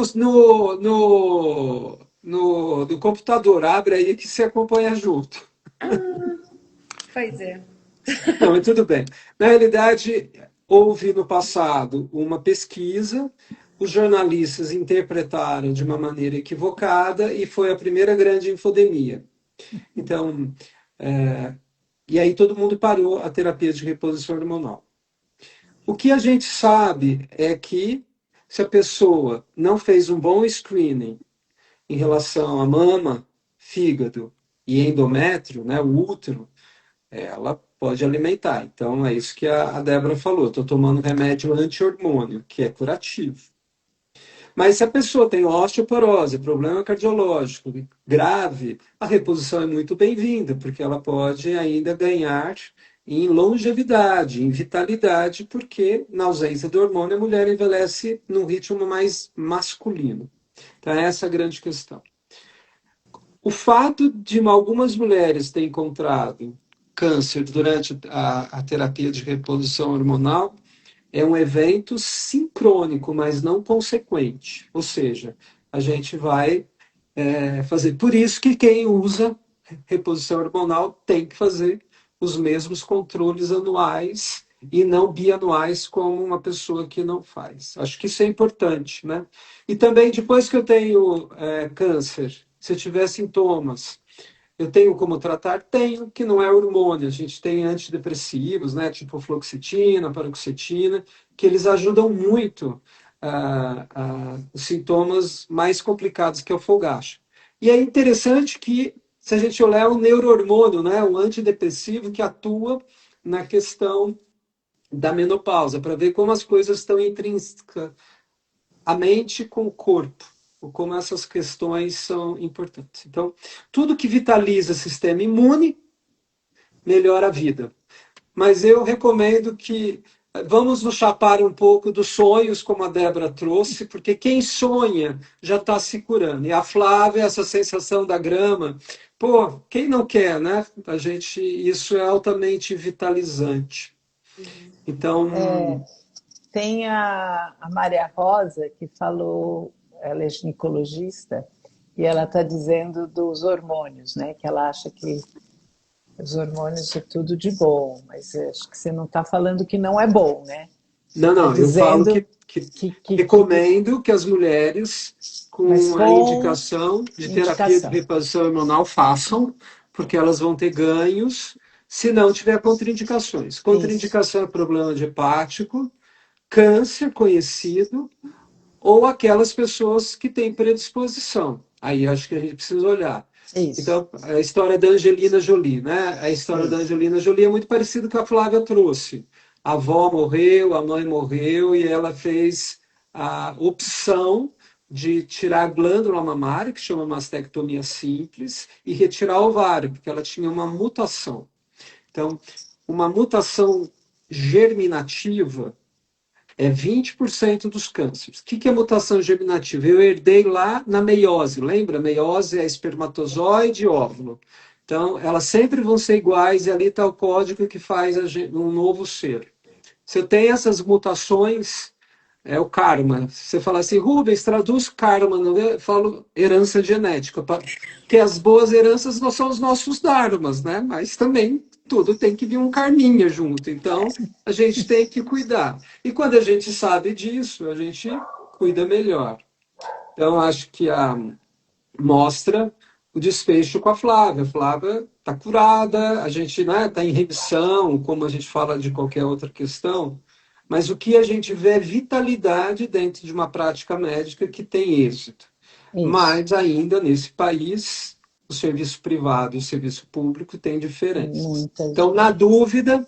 no computador. Abre aí que você acompanha junto. Pois é. Não, mas tudo bem. Na realidade, houve no passado uma pesquisa, os jornalistas interpretaram de uma maneira equivocada e foi a primeira grande infodemia. Então, e aí todo mundo parou a terapia de reposição hormonal. O que a gente sabe é que se a pessoa não fez um bom screening em relação à mama, fígado e endométrio, né, o útero, ela pode alimentar. Então, é isso que a Débora falou. Estou tomando remédio anti-hormônio, que é curativo. Mas se a pessoa tem osteoporose, problema cardiológico grave, a reposição é muito bem-vinda, porque ela pode ainda ganhar em longevidade, em vitalidade, porque na ausência do hormônio a mulher envelhece num ritmo mais masculino. Então, essa é a grande questão. O fato de algumas mulheres terem encontrado câncer durante a terapia de reposição hormonal é um evento sincrônico, mas não consequente. Ou seja, a gente vai fazer. Por isso que quem usa reposição hormonal tem que fazer os mesmos controles anuais e não bianuais como uma pessoa que não faz. Acho que isso é importante, né? E também depois que eu tenho câncer, se eu tiver sintomas, eu tenho como tratar? Tenho, que não é hormônio. A gente tem antidepressivos, né, tipo fluoxetina, paroxetina, que eles ajudam muito os sintomas mais complicados, que é o fogacho. E é interessante que, se a gente olhar, o neurohormônio, né, o antidepressivo que atua na questão da menopausa, para ver como as coisas estão intrínsecas, a mente com o corpo, como essas questões são importantes. Então, tudo que vitaliza o sistema imune melhora a vida. Mas eu recomendo que vamos nos chapar um pouco dos sonhos, como a Débora trouxe, porque quem sonha já está se curando. E a Flávia, essa sensação da grama, pô, quem não quer, né? Isso é altamente vitalizante. Então, tem a Maria Rosa que falou, ela é ginecologista, e ela está dizendo dos hormônios, né? Que ela acha que os hormônios é tudo de bom, mas acho que você não está falando que não é bom, né? Você está não, eu falo dizendo que recomendo que as mulheres mas com a com indicação de terapia de indicação. reposição hormonal façam, porque elas vão ter ganhos se não tiver contraindicações. Isso, Contraindicação é problema de hepático, câncer conhecido, ou aquelas pessoas que têm predisposição. Aí acho que a gente precisa olhar. isso, Então, a história da Angelina Jolie, né? A história da isso. Angelina Jolie é muito parecida com a Flávia trouxe. A avó morreu, a mãe morreu e ela fez a opção de tirar a glândula mamária, que chama mastectomia simples, e retirar o ovário, porque ela tinha uma mutação. Então, uma mutação germinativa é 20% dos cânceres. O que é mutação germinativa? Eu herdei lá na meiose, lembra? Meiose é espermatozoide e óvulo. Então, elas sempre vão ser iguais e ali está o código que faz um novo ser. Se eu tenho essas mutações, é o karma. Você fala assim, Rubens, traduz karma, não é? Eu falo herança genética, porque as boas heranças não são os nossos dharmas, né? Mas também tudo tem que vir um karminha junto. Então, a gente tem que cuidar. E quando a gente sabe disso, a gente cuida melhor. Então, acho que mostra o desfecho com a Flávia. A Flávia está curada, a gente está em remissão, como a gente fala de qualquer outra questão, mas o que a gente vê é vitalidade dentro de uma prática médica que tem êxito. Isso. Mas ainda nesse país, o serviço privado e o serviço público têm diferenças. Muitas. Então, na dúvida,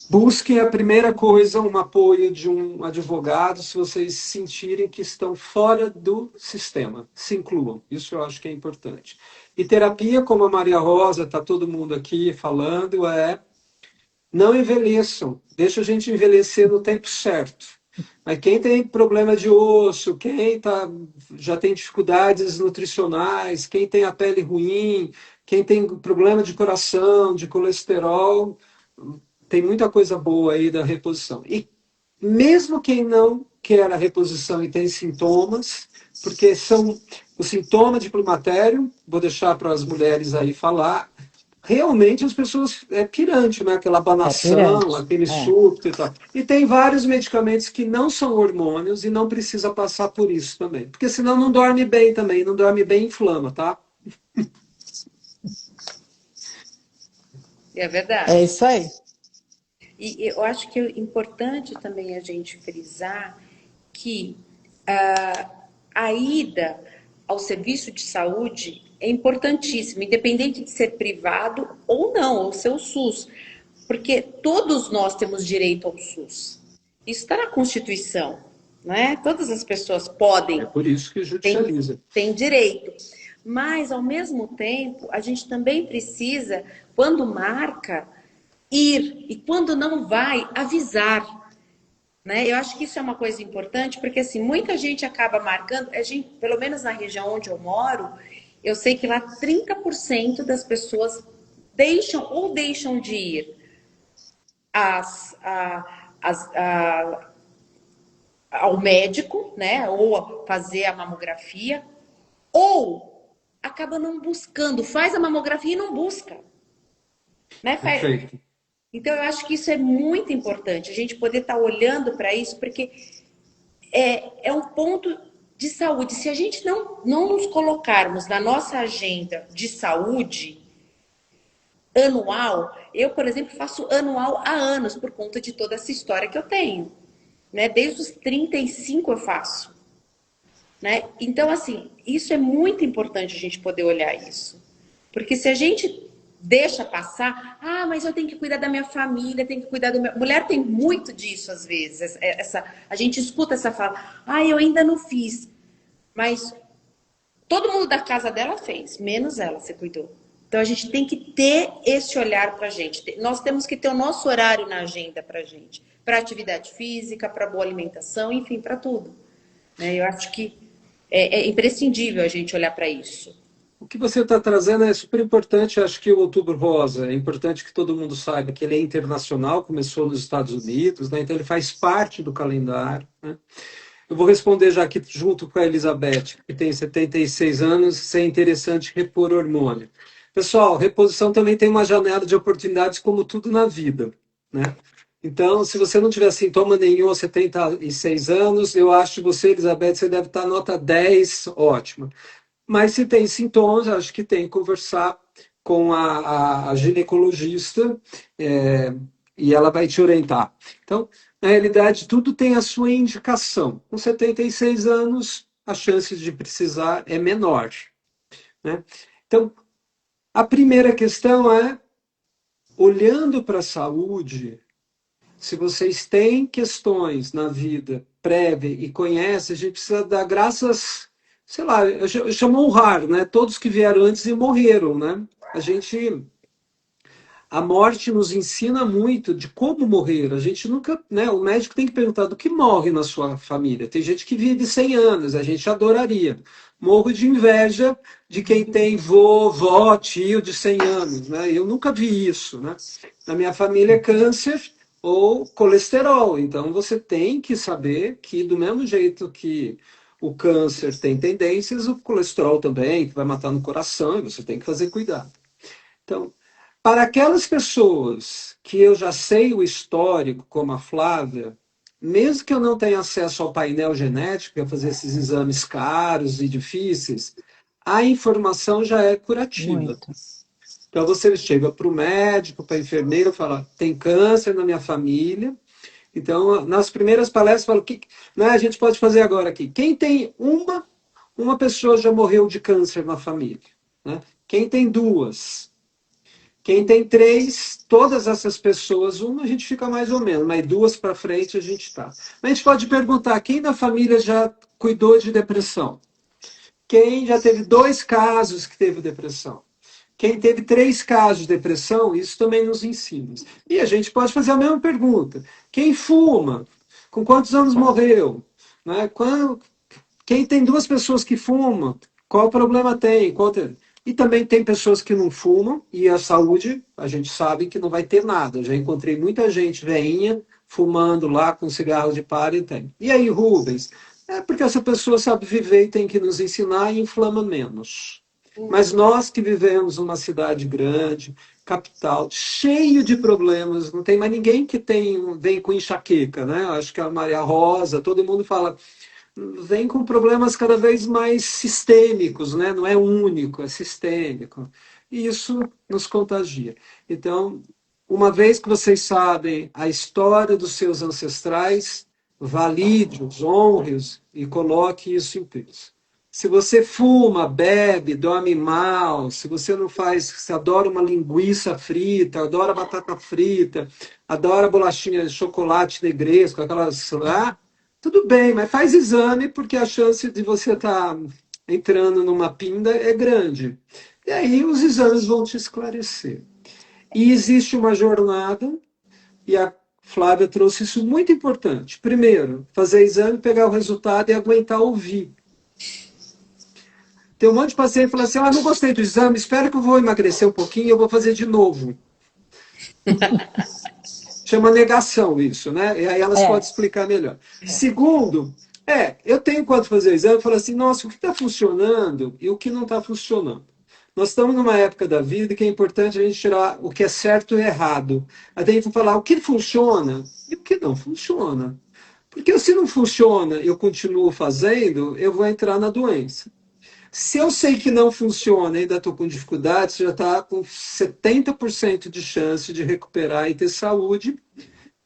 busquem a primeira coisa, um apoio de um advogado, se vocês sentirem que estão fora do sistema. Se incluam. Isso eu acho que é importante. E terapia, como a Maria Rosa, está todo mundo aqui falando, não envelheçam. Deixa a gente envelhecer no tempo certo. Mas quem tem problema de osso, já tem dificuldades nutricionais, quem tem a pele ruim, quem tem problema de coração, de colesterol, tem muita coisa boa aí da reposição. E mesmo quem não quer a reposição e tem sintomas, porque são os sintomas de climatério, vou deixar para as mulheres aí falar, realmente as pessoas é pirante, né? Aquela abanação, aquele surto e tal. E tem vários medicamentos que não são hormônios e não precisa passar por isso também. Porque senão não dorme bem também, não dorme bem, inflama, tá? É verdade. É isso aí. E eu acho que é importante também a gente frisar que a ida ao serviço de saúde é importantíssima, independente de ser privado ou não, ou ser o SUS, porque todos nós temos direito ao SUS. Isso está na Constituição, né? Todas as pessoas podem. É por isso que judicializa. Tem direito. Mas, ao mesmo tempo, a gente também precisa, quando marca, ir. E quando não vai, avisar. Né? Eu acho que isso é uma coisa importante, porque assim, muita gente acaba marcando, pelo menos na região onde eu moro, eu sei que lá 30% das pessoas deixam de ir ao médico, né? Ou fazer a mamografia, ou acaba não buscando, faz a mamografia e não busca. Né? Perfeito. Então, eu acho que isso é muito importante, a gente poder estar olhando para isso, porque é um ponto de saúde. Se a gente não nos colocarmos na nossa agenda de saúde anual, eu, por exemplo, faço anual há anos, por conta de toda essa história que eu tenho. Né? Desde os 35 eu faço. Né? Então, assim, isso é muito importante a gente poder olhar isso. Porque se a gente deixa passar, mas eu tenho que cuidar da minha família, tenho que cuidar do meu... Mulher tem muito disso às vezes, a gente escuta essa fala, eu ainda não fiz, mas todo mundo da casa dela fez, menos ela se cuidou. Então a gente tem que ter esse olhar pra gente, nós temos que ter o nosso horário na agenda pra gente, para atividade física, para boa alimentação, enfim, para tudo. Né? Eu acho que é imprescindível a gente olhar para isso. O que você está trazendo é super importante. Acho que o Outubro Rosa é importante que todo mundo saiba que ele é internacional, começou nos Estados Unidos, né? Então ele faz parte do calendário. Né? Eu vou responder já aqui junto com a Elizabeth, que tem 76 anos, se é interessante repor hormônio. Pessoal, reposição também tem uma janela de oportunidades, como tudo na vida. Né? Então, se você não tiver sintoma nenhum aos 76 anos, eu acho que você, Elizabeth, você deve estar nota 10, ótima. Mas se tem sintomas, acho que tem que conversar com a ginecologista e ela vai te orientar. Então, na realidade, tudo tem a sua indicação. Com 76 anos, a chance de precisar é menor. Né? Então, a primeira questão é, olhando para a saúde, se vocês têm questões na vida prévia e conhecem, a gente precisa dar graças, sei lá, eu chamo honrar, né? Todos que vieram antes e morreram, né? A morte nos ensina muito de como morrer. A gente nunca, né? O médico tem que perguntar do que morre na sua família. Tem gente que vive 100 anos, a gente adoraria. Morro de inveja de quem tem vó, tio de 100 anos, né? Eu nunca vi isso, né? Na minha família é câncer ou colesterol. Então você tem que saber que do mesmo jeito que o câncer tem tendências, o colesterol também, que vai matar no coração, e você tem que fazer cuidado. Então, para aquelas pessoas que eu já sei o histórico, como a Flávia, mesmo que eu não tenha acesso ao painel genético, para fazer esses exames caros e difíceis, a informação já é curativa. Muito. Então você chega para o médico, para a enfermeira, fala, tem câncer na minha família. Então, nas primeiras palestras, falo, né, a gente pode fazer agora aqui. Quem tem uma pessoa já morreu de câncer na família. Né? Quem tem duas? Quem tem três, todas essas pessoas, uma a gente fica mais ou menos, mas duas para frente a gente está. Mas a gente pode perguntar, quem da família já cuidou de depressão? Quem já teve 2 casos que teve depressão? Quem teve 3 casos de depressão, isso também nos ensina. E a gente pode fazer a mesma pergunta. Quem fuma? Com quantos anos morreu? Né? Quem tem duas pessoas que fumam, qual problema tem? E também tem pessoas que não fumam, e a saúde, a gente sabe que não vai ter nada. Eu já encontrei muita gente veinha fumando lá com cigarro de palha e tem. E aí, Rubens? É porque essa pessoa sabe viver e tem que nos ensinar e inflama menos. Mas nós que vivemos numa cidade grande, capital, cheio de problemas, não tem mais ninguém que vem com enxaqueca, né? Acho que a Maria Rosa, todo mundo fala, vem com problemas cada vez mais sistêmicos, né? Não é único, é sistêmico. E isso nos contagia. Então, uma vez que vocês sabem a história dos seus ancestrais, valide-os, honre-os e coloque isso em peso. Se você fuma, bebe, dorme mal, se você não faz, se adora uma linguiça frita, adora batata frita, adora bolachinha de chocolate negresco, aquelas lá, tudo bem, mas faz exame porque a chance de você estar entrando numa pinda é grande. E aí os exames vão te esclarecer. E existe uma jornada, e a Flávia trouxe isso muito importante. Primeiro, fazer exame, pegar o resultado e aguentar ouvir. Tem um monte de paciente que fala assim, não gostei do exame, espero que eu vou emagrecer um pouquinho, eu vou fazer de novo. Chama negação isso, né? E aí elas podem explicar melhor. Segundo, eu tenho quando fazer o exame, eu falo assim, nossa, o que está funcionando e o que não está funcionando? Nós estamos numa época da vida que é importante a gente tirar o que é certo e errado. Até a gente falar o que funciona e o que não funciona. Porque se não funciona e eu continuo fazendo, eu vou entrar na doença. Se eu sei que não funciona e ainda estou com dificuldade, você já está com 70% de chance de recuperar e ter saúde,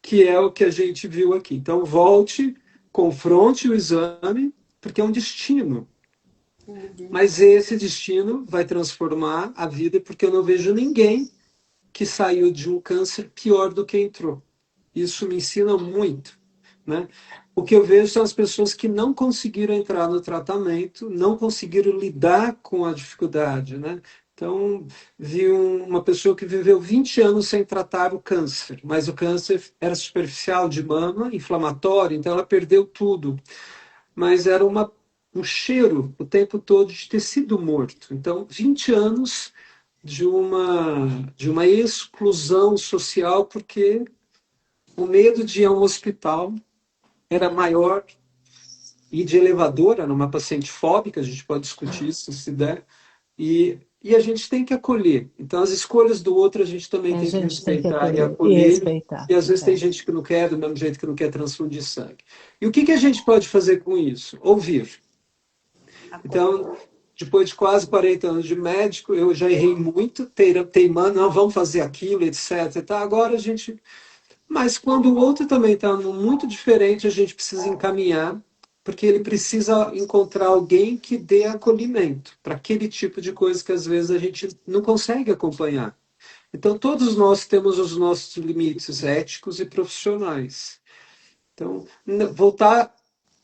que é o que a gente viu aqui. Então, volte, confronte o exame, porque é um destino. Mas esse destino vai transformar a vida, porque eu não vejo ninguém que saiu de um câncer pior do que entrou. Isso me ensina muito, né? O que eu vejo são as pessoas que não conseguiram entrar no tratamento, não conseguiram lidar com a dificuldade, né? Então, vi uma pessoa que viveu 20 anos sem tratar o câncer, mas o câncer era superficial de mama, inflamatório, então ela perdeu tudo. Mas era um cheiro o tempo todo de ter sido morto. Então, 20 anos de uma exclusão social, porque o medo de ir a um hospital era maior, e de elevador, era uma paciente fóbica, a gente pode discutir isso se der, e a gente tem que acolher. Então, as escolhas do outro a gente também tem que respeitar e acolher. E às vezes tem gente que não quer, do mesmo jeito que não quer transfundir sangue. E o que a gente pode fazer com isso? Ouvir. Então, depois de quase 40 anos de médico, eu já errei muito, teimando, não, vamos fazer aquilo, etc. Tá? Agora a gente... Mas quando o outro também está muito diferente, a gente precisa encaminhar, porque ele precisa encontrar alguém que dê acolhimento para aquele tipo de coisa que às vezes a gente não consegue acompanhar. Então, todos nós temos os nossos limites éticos e profissionais. Então, voltar,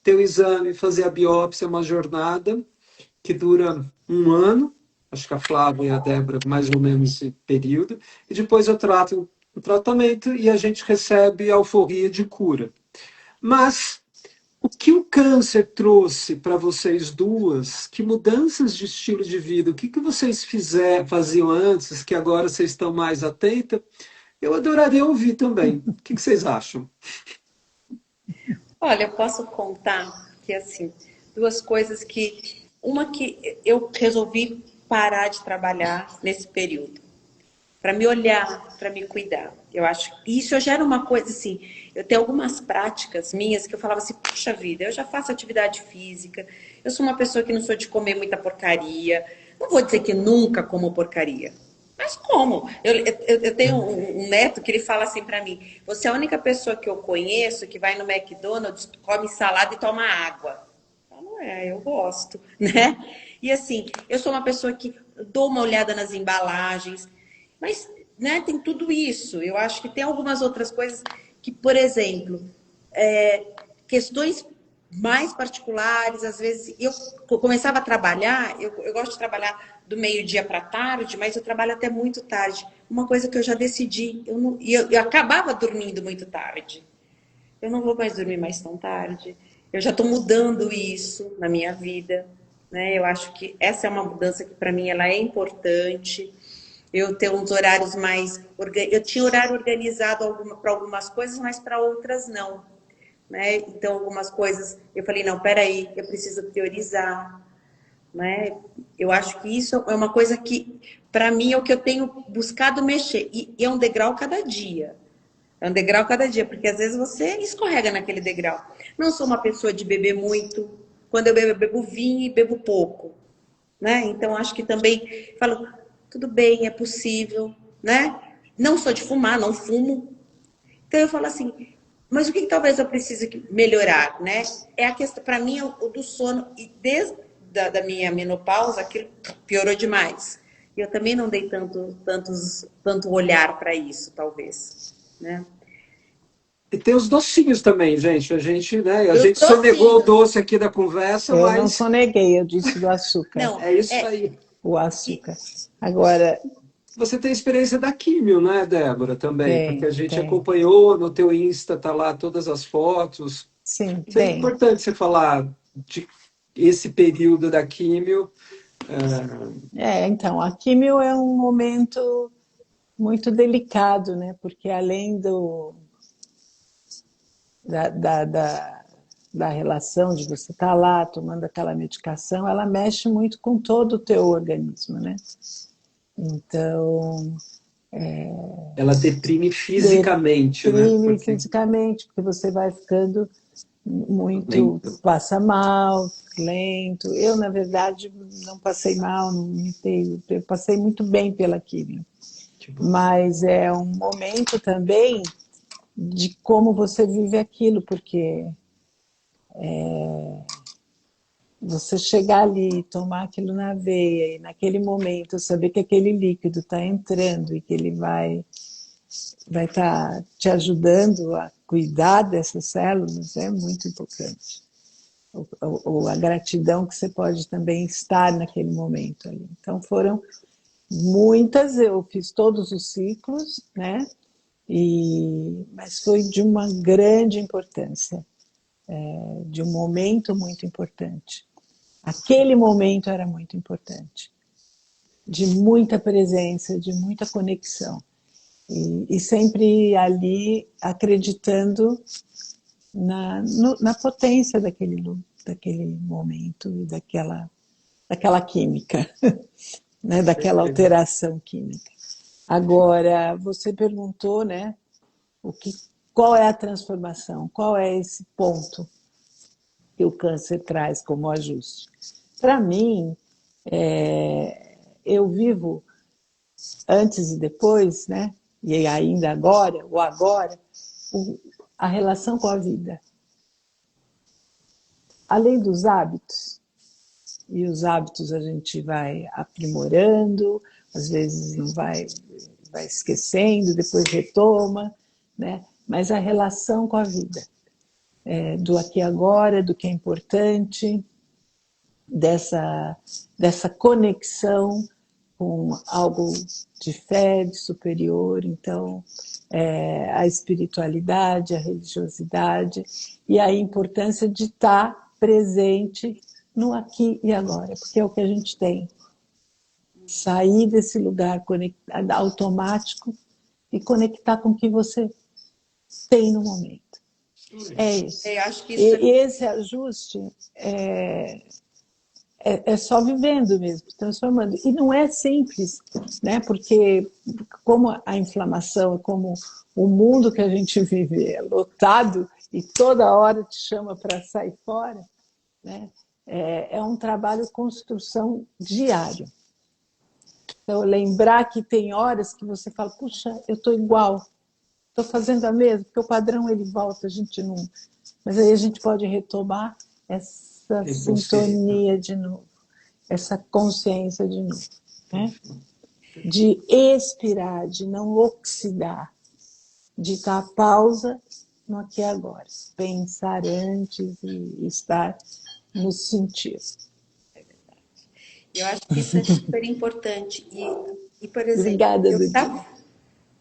ter o exame, fazer a biópsia é uma jornada que dura um ano, acho que a Flávia e a Débora mais ou menos esse período, e depois eu trato o tratamento e a gente recebe a euforia de cura. Mas o que o câncer trouxe para vocês duas? Que mudanças de estilo de vida? O que vocês faziam antes, que agora vocês estão mais atentas? Eu adoraria ouvir também. O que vocês acham? Olha, eu posso contar que, assim, duas coisas que... Uma que eu resolvi parar de trabalhar nesse período. Para me olhar, para me cuidar. Eu acho que isso já era uma coisa assim, eu tenho algumas práticas minhas que eu falava assim, puxa vida, eu já faço atividade física, eu sou uma pessoa que não sou de comer muita porcaria, não vou dizer que nunca como porcaria, mas como? Eu tenho um neto que ele fala assim para mim, você é a única pessoa que eu conheço que vai no McDonald's, come salada e toma água. Não é, eu gosto, né? E assim, eu sou uma pessoa que dou uma olhada nas embalagens, mas, né, tem tudo isso. Eu acho que tem algumas outras coisas que, por exemplo, questões mais particulares, às vezes, eu começava a trabalhar, eu gosto de trabalhar do meio-dia para tarde, mas eu trabalho até muito tarde. Uma coisa que eu já decidi, eu acabava dormindo muito tarde. eu não vou mais dormir mais tão tarde. Eu já estou mudando isso na minha vida, né? Eu acho que essa é uma mudança que para mim ela é importante. Eu ter uns horários mais... Eu tinha horário organizado para algumas coisas, mas para outras não, né? Então, algumas coisas eu falei, não, peraí, eu preciso priorizar, né? Eu acho que isso é uma coisa que, para mim, é o que eu tenho buscado mexer. E é um degrau cada dia. É um degrau cada dia, porque às vezes você escorrega naquele degrau. Não sou uma pessoa de beber muito. Quando eu bebo vinho e bebo pouco, né? Então, acho que também falo, tudo bem, é possível, né? Não sou de fumar, não fumo. Então, eu falo assim, mas o que talvez eu precise melhorar, né? É a questão, para mim, o do sono. E desde da minha menopausa, aquilo piorou demais. E eu também não dei tanto olhar para isso, talvez, né? E tem os docinhos também, gente. A E os gente sonegou o docinhos. doce aqui da conversa, Eu não mas soneguei, eu disse do açúcar. Não, é isso aí. O açúcar. Agora, Você tem experiência da químio, né, Débora, também? Porque a tem, gente tem. acompanhou no teu Insta, tá lá todas as fotos. Sim, Isso é tem. importante você falar de esse período da químio. Então, a químio é um momento muito delicado, né? Porque além da, da, da, da relação de você estar lá tomando aquela medicação, ela mexe muito com todo o teu organismo, né? Então, Ela deprime fisicamente, né? deprime Porque fisicamente, porque você vai ficando muito, lento. passa mal, lento. Eu, na verdade, não passei mal, eu passei muito bem pela quimio. Tipo, Mas é um momento também de como você vive aquilo, porque você chegar ali, tomar aquilo na veia, e naquele momento saber que aquele líquido está entrando e que ele vai estar te ajudando a cuidar dessas células é muito importante. Ou a gratidão que você pode também estar naquele momento ali. Então foram muitas, eu fiz todos os ciclos, né? Mas foi de uma grande importância, de um momento muito importante. Aquele momento era muito importante, de muita presença, de muita conexão. E sempre ali acreditando na potência daquele momento e daquela química, né? Daquela perfeito. alteração química. Agora, você perguntou, né? Qual é a transformação? Qual é esse ponto que o câncer traz como ajuste? Para mim, eu vivo antes e depois, né? E ainda agora, o agora, a relação com a vida. Além dos hábitos, e os hábitos a gente vai aprimorando, às vezes não vai esquecendo, depois retoma, né? Mas a relação com a vida, do aqui e agora, do que é importante, dessa conexão com algo de fé, de superior, então a espiritualidade, a religiosidade e a importância de estar presente no aqui e agora, porque é o que a gente tem. Sair desse lugar automático e conectar com o que você tem no momento. É isso. Eu acho que isso E esse ajuste é só vivendo mesmo, transformando. E não é simples, né? Porque como a inflamação, como o mundo que a gente vive é lotado e toda hora te chama para sair fora, né? É um trabalho de construção diário. Então, lembrar que tem horas que você fala, puxa, eu estou igual, estou fazendo a mesma, porque o padrão ele volta, a gente não... Mas aí a gente pode retomar essa sintonia de novo, essa consciência de novo, né? De expirar, de não oxidar, de dar pausa no aqui e agora, pensar antes e estar no sentir. Eu acho que isso é super importante. Por exemplo, Obrigada, eu Dudinha. estar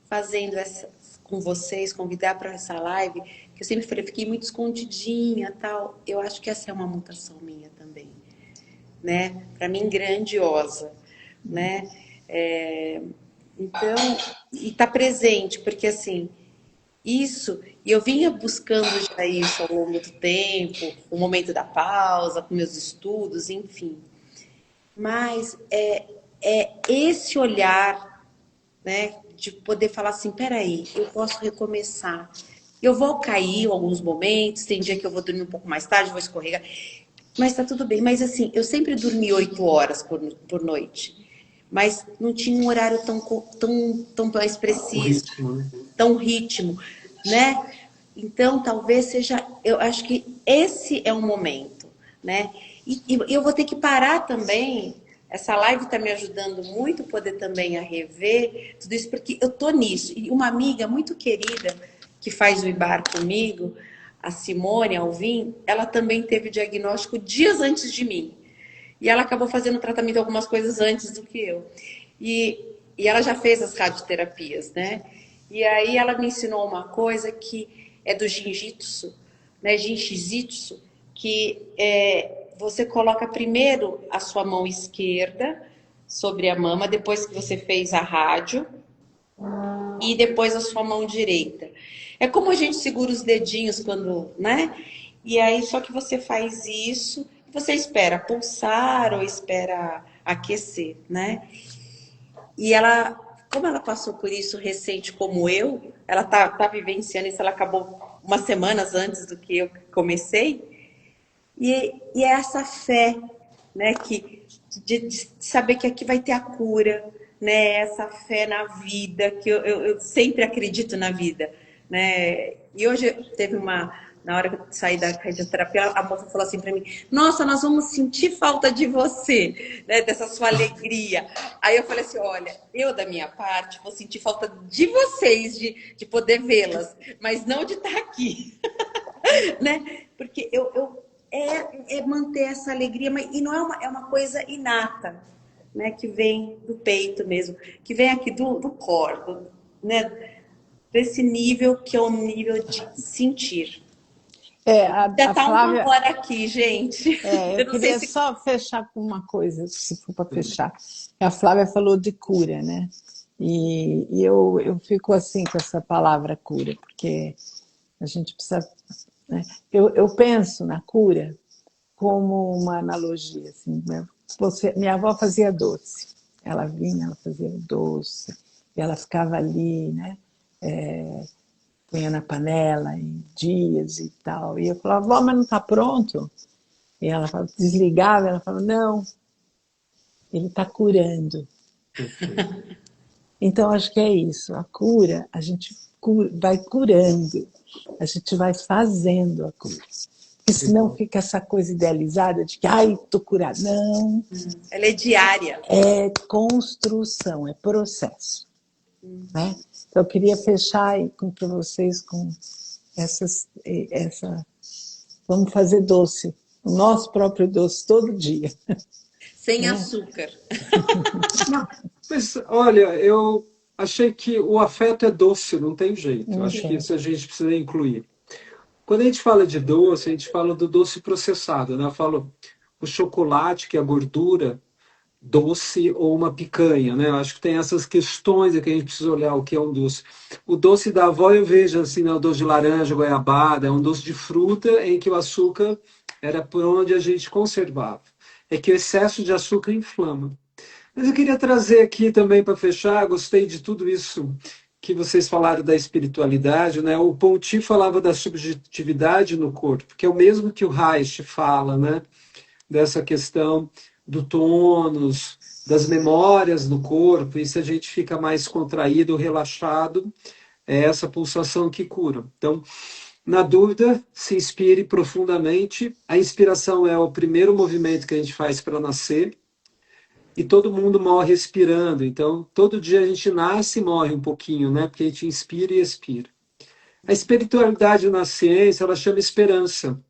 fazendo essa com vocês, convidar para essa live, Eu sempre falei, fiquei muito escondidinha, tal. Eu acho que essa é uma mutação minha também, né? Para mim, grandiosa, né? Então, e tá presente, porque assim, isso, e eu vinha buscando já isso ao longo do tempo, o momento da pausa, com meus estudos, enfim. Mas é esse olhar, né, de poder falar assim, peraí, eu posso recomeçar. Eu vou cair em alguns momentos, tem dia que eu vou dormir um pouco mais tarde, vou escorregar, mas tá tudo bem. Mas assim, eu sempre dormi 8 horas por noite, mas não tinha um horário tão mais preciso, tão ritmo, né? Então, talvez seja, eu acho que esse é um momento, né? E eu vou ter que parar também. Essa live está me ajudando muito poder também a rever tudo isso, porque eu tô nisso. E uma amiga muito querida que faz o IBAR comigo, a Simone Alvim, ela também teve o diagnóstico dias antes de mim. E ela acabou fazendo tratamento de algumas coisas antes do que eu. E ela já fez as radioterapias, né? E aí ela me ensinou uma coisa que é do Jiu-Jitsu, né? Jiu-Jitsu, que você coloca primeiro a sua mão esquerda sobre a mama, depois que você fez a rádio, e depois a sua mão direita. É como a gente segura os dedinhos quando, né? E aí, só que você faz isso, você espera pulsar ou espera aquecer, né? E ela, como ela passou por isso recente como eu, ela tá vivenciando isso, ela acabou umas semanas antes do que eu comecei, e é essa fé, né, de saber que aqui vai ter a cura, né, essa fé na vida, que eu sempre acredito na vida, né, e hoje teve na hora que eu saí da radioterapia, a moça falou assim para mim, nossa, nós vamos sentir falta de você, né, dessa sua alegria. Aí eu falei assim, olha, eu da minha parte vou sentir falta de vocês, de poder vê-las, mas não de estar aqui, né, porque é manter essa alegria, mas, e não é uma coisa inata, né, que vem do peito mesmo, que vem aqui do corpo, né, desse nível que é o nível de sentir. Já tá Flávia, 1 hora aqui, gente. eu queria só fechar com uma coisa, se for para fechar. A Flávia falou de cura, né? E eu fico assim com essa palavra cura, porque a gente precisa... Né? Eu penso na cura como uma analogia. Assim, minha avó fazia doce. Ela vinha, ela fazia doce, e ela ficava ali, né? Punha na panela em dias e tal. E eu falava, vó, mas não está pronto? E ela falava, desligava, ela falava, não, ele está curando. Então, acho que é isso. A cura, a gente vai curando, a gente vai fazendo a cura. Porque senão fica essa coisa idealizada de que, ai, estou curada. Não. Ela é diária. É construção, é processo. Né? Então, eu queria fechar para vocês com essa... Vamos fazer doce, o nosso próprio doce todo dia. Sem açúcar. Mas, olha, eu achei que o afeto é doce, não tem jeito. Eu acho que isso a gente precisa incluir. Quando a gente fala de doce, a gente fala do doce processado, né? Eu falo o chocolate, que é a gordura, doce ou uma picanha, né? Eu acho que tem essas questões que a gente precisa olhar o que é um doce. O doce da avó eu vejo assim, né? O doce de laranja, goiabada, é um doce de fruta em que o açúcar era por onde a gente conservava. É que o excesso de açúcar inflama. Mas eu queria trazer aqui também para fechar, gostei de tudo isso que vocês falaram da espiritualidade, né? O Ponti falava da subjetividade no corpo, que é o mesmo que o Reich fala, né? Dessa questão do tônus, das memórias no corpo, e se a gente fica mais contraído, relaxado, é essa pulsação que cura. Então, na dúvida, se inspire profundamente. A inspiração é o primeiro movimento que a gente faz para nascer, e todo mundo morre respirando. Então, todo dia a gente nasce e morre um pouquinho, né? Porque a gente inspira e expira. A espiritualidade na ciência, ela chama esperança.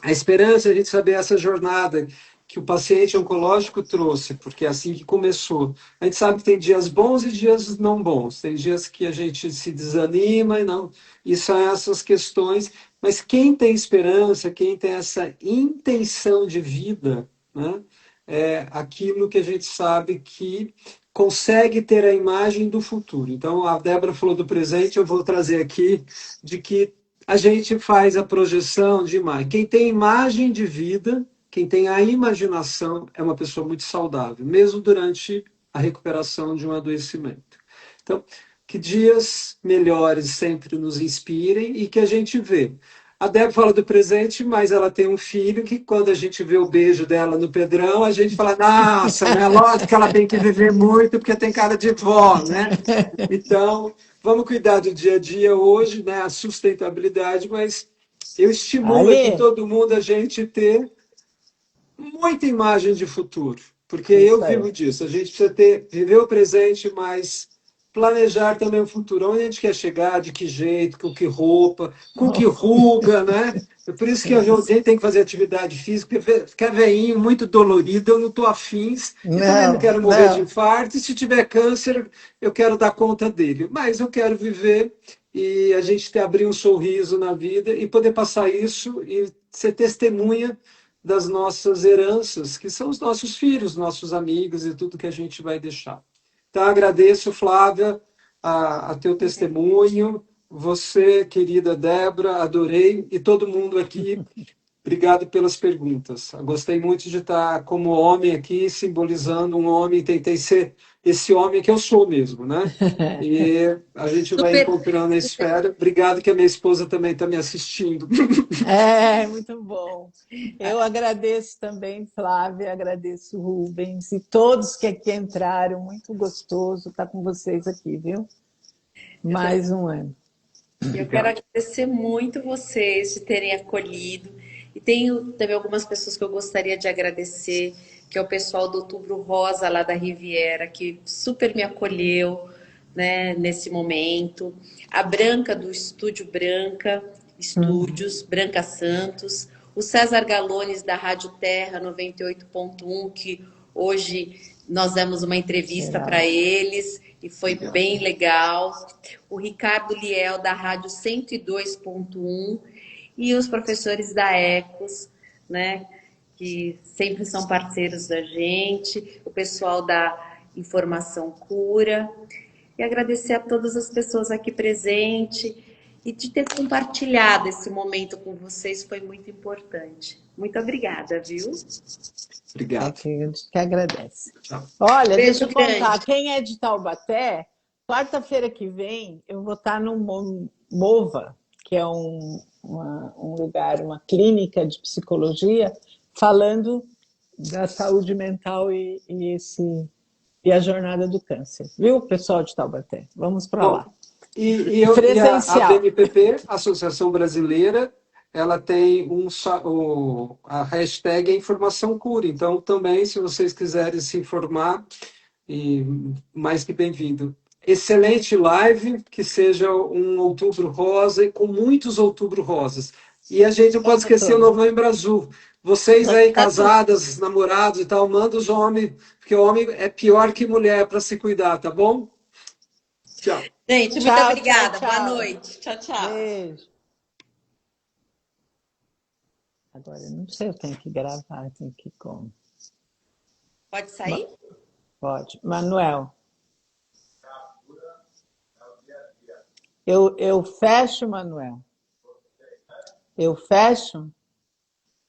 A esperança é a gente saber essa jornada que o paciente oncológico trouxe, porque é assim que começou. A gente sabe que tem dias bons e dias não bons, tem dias que a gente se desanima e não, e são essas questões, mas quem tem esperança, quem tem essa intenção de vida, né, é aquilo que a gente sabe que consegue ter a imagem do futuro. Então, a Débora falou do presente, eu vou trazer aqui de que a gente faz a projeção de imagem. Quem tem imagem de vida, quem tem a imaginação, é uma pessoa muito saudável, mesmo durante a recuperação de um adoecimento. Então, que dias melhores sempre nos inspirem e que a gente vê. A Débora fala do presente, mas ela tem um filho que, quando a gente vê o beijo dela no Pedrão, a gente fala, nossa, né? Lógico que ela tem que viver muito, porque tem cara de vó, né? Então, vamos cuidar do dia a dia hoje, né? A sustentabilidade, mas eu estimulo aqui Ali, todo mundo a gente ter muita imagem de futuro, porque eu isso aí. vivo disso. A gente precisa ter, viver o presente, mas planejar também o futuro. Onde a gente quer chegar, de que jeito, com que roupa, com que ruga, né? É por isso que a gente tem que fazer atividade física, porque ficar velhinho, muito dolorido, eu não estou afins, e também não Não, quero morrer de não. infarto, e se tiver câncer, eu quero dar conta dele. Mas eu quero viver e a gente ter, abrir um sorriso na vida e poder passar isso e ser testemunha das nossas heranças, que são os nossos filhos, nossos amigos e tudo que a gente vai deixar. Então, agradeço, Flávia, a teu testemunho. Você, querida Débora, adorei. E todo mundo aqui, obrigado pelas perguntas. Eu gostei muito de estar como homem aqui, simbolizando um homem. Tentei ser esse homem que eu sou mesmo, né? E a gente vai Super, encontrando a esfera. Obrigado que a minha esposa também está me assistindo. É, muito bom. Eu agradeço também, Flávia, agradeço Rubens e todos que aqui entraram. Muito gostoso estar com vocês aqui, viu? eu também. Mais um ano. Eu quero Obrigado. agradecer muito vocês de terem acolhido. E tenho também algumas pessoas que eu gostaria de agradecer, que é o pessoal do Outubro Rosa lá da Riviera, que super me acolheu, né, nesse momento. A Branca do Estúdio Branca, Estúdios, Branca Santos. O César Galones da Rádio Terra 98.1, que hoje nós demos uma entrevista para Legal. eles e foi Obrigado. bem legal. O Ricardo Liel, da Rádio 102.1, e os professores da Ecos, né, que sempre são parceiros da gente, o pessoal da Informação Cura, e agradecer a todas as pessoas aqui presentes e de ter compartilhado esse momento com vocês foi muito importante. Muito obrigada, viu? É Obrigado. que agradece. Tchau. Olha, deixa Beijo eu contar. grande. Quem é de Taubaté, quarta-feira que vem, eu vou estar no MOVA, que é um lugar, uma clínica de psicologia, falando da saúde mental e a jornada do câncer. Viu, pessoal de Taubaté? Vamos para lá. Bom, e a Presencial. BNPP, Associação Brasileira, ela tem a hashtag é Informação Cura. Então, também, se vocês quiserem se informar, e mais que bem-vindo. Excelente live, que seja um outubro rosa e com muitos outubro rosas. E a gente não pode Vamos esquecer o todos. Novembro Azul. Vocês aí, casadas, namorados e tal, manda os homens, porque homem é pior que mulher para se cuidar, tá bom? Tchau. Gente, muito Tchau, tchau, obrigada. Boa tchau. noite. Tchau, tchau. Beijo. Agora, eu não sei, eu tenho que gravar, tenho que como. Pode sair? Pode. Manuel, eu fecho, Manuel. Eu fecho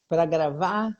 para gravar.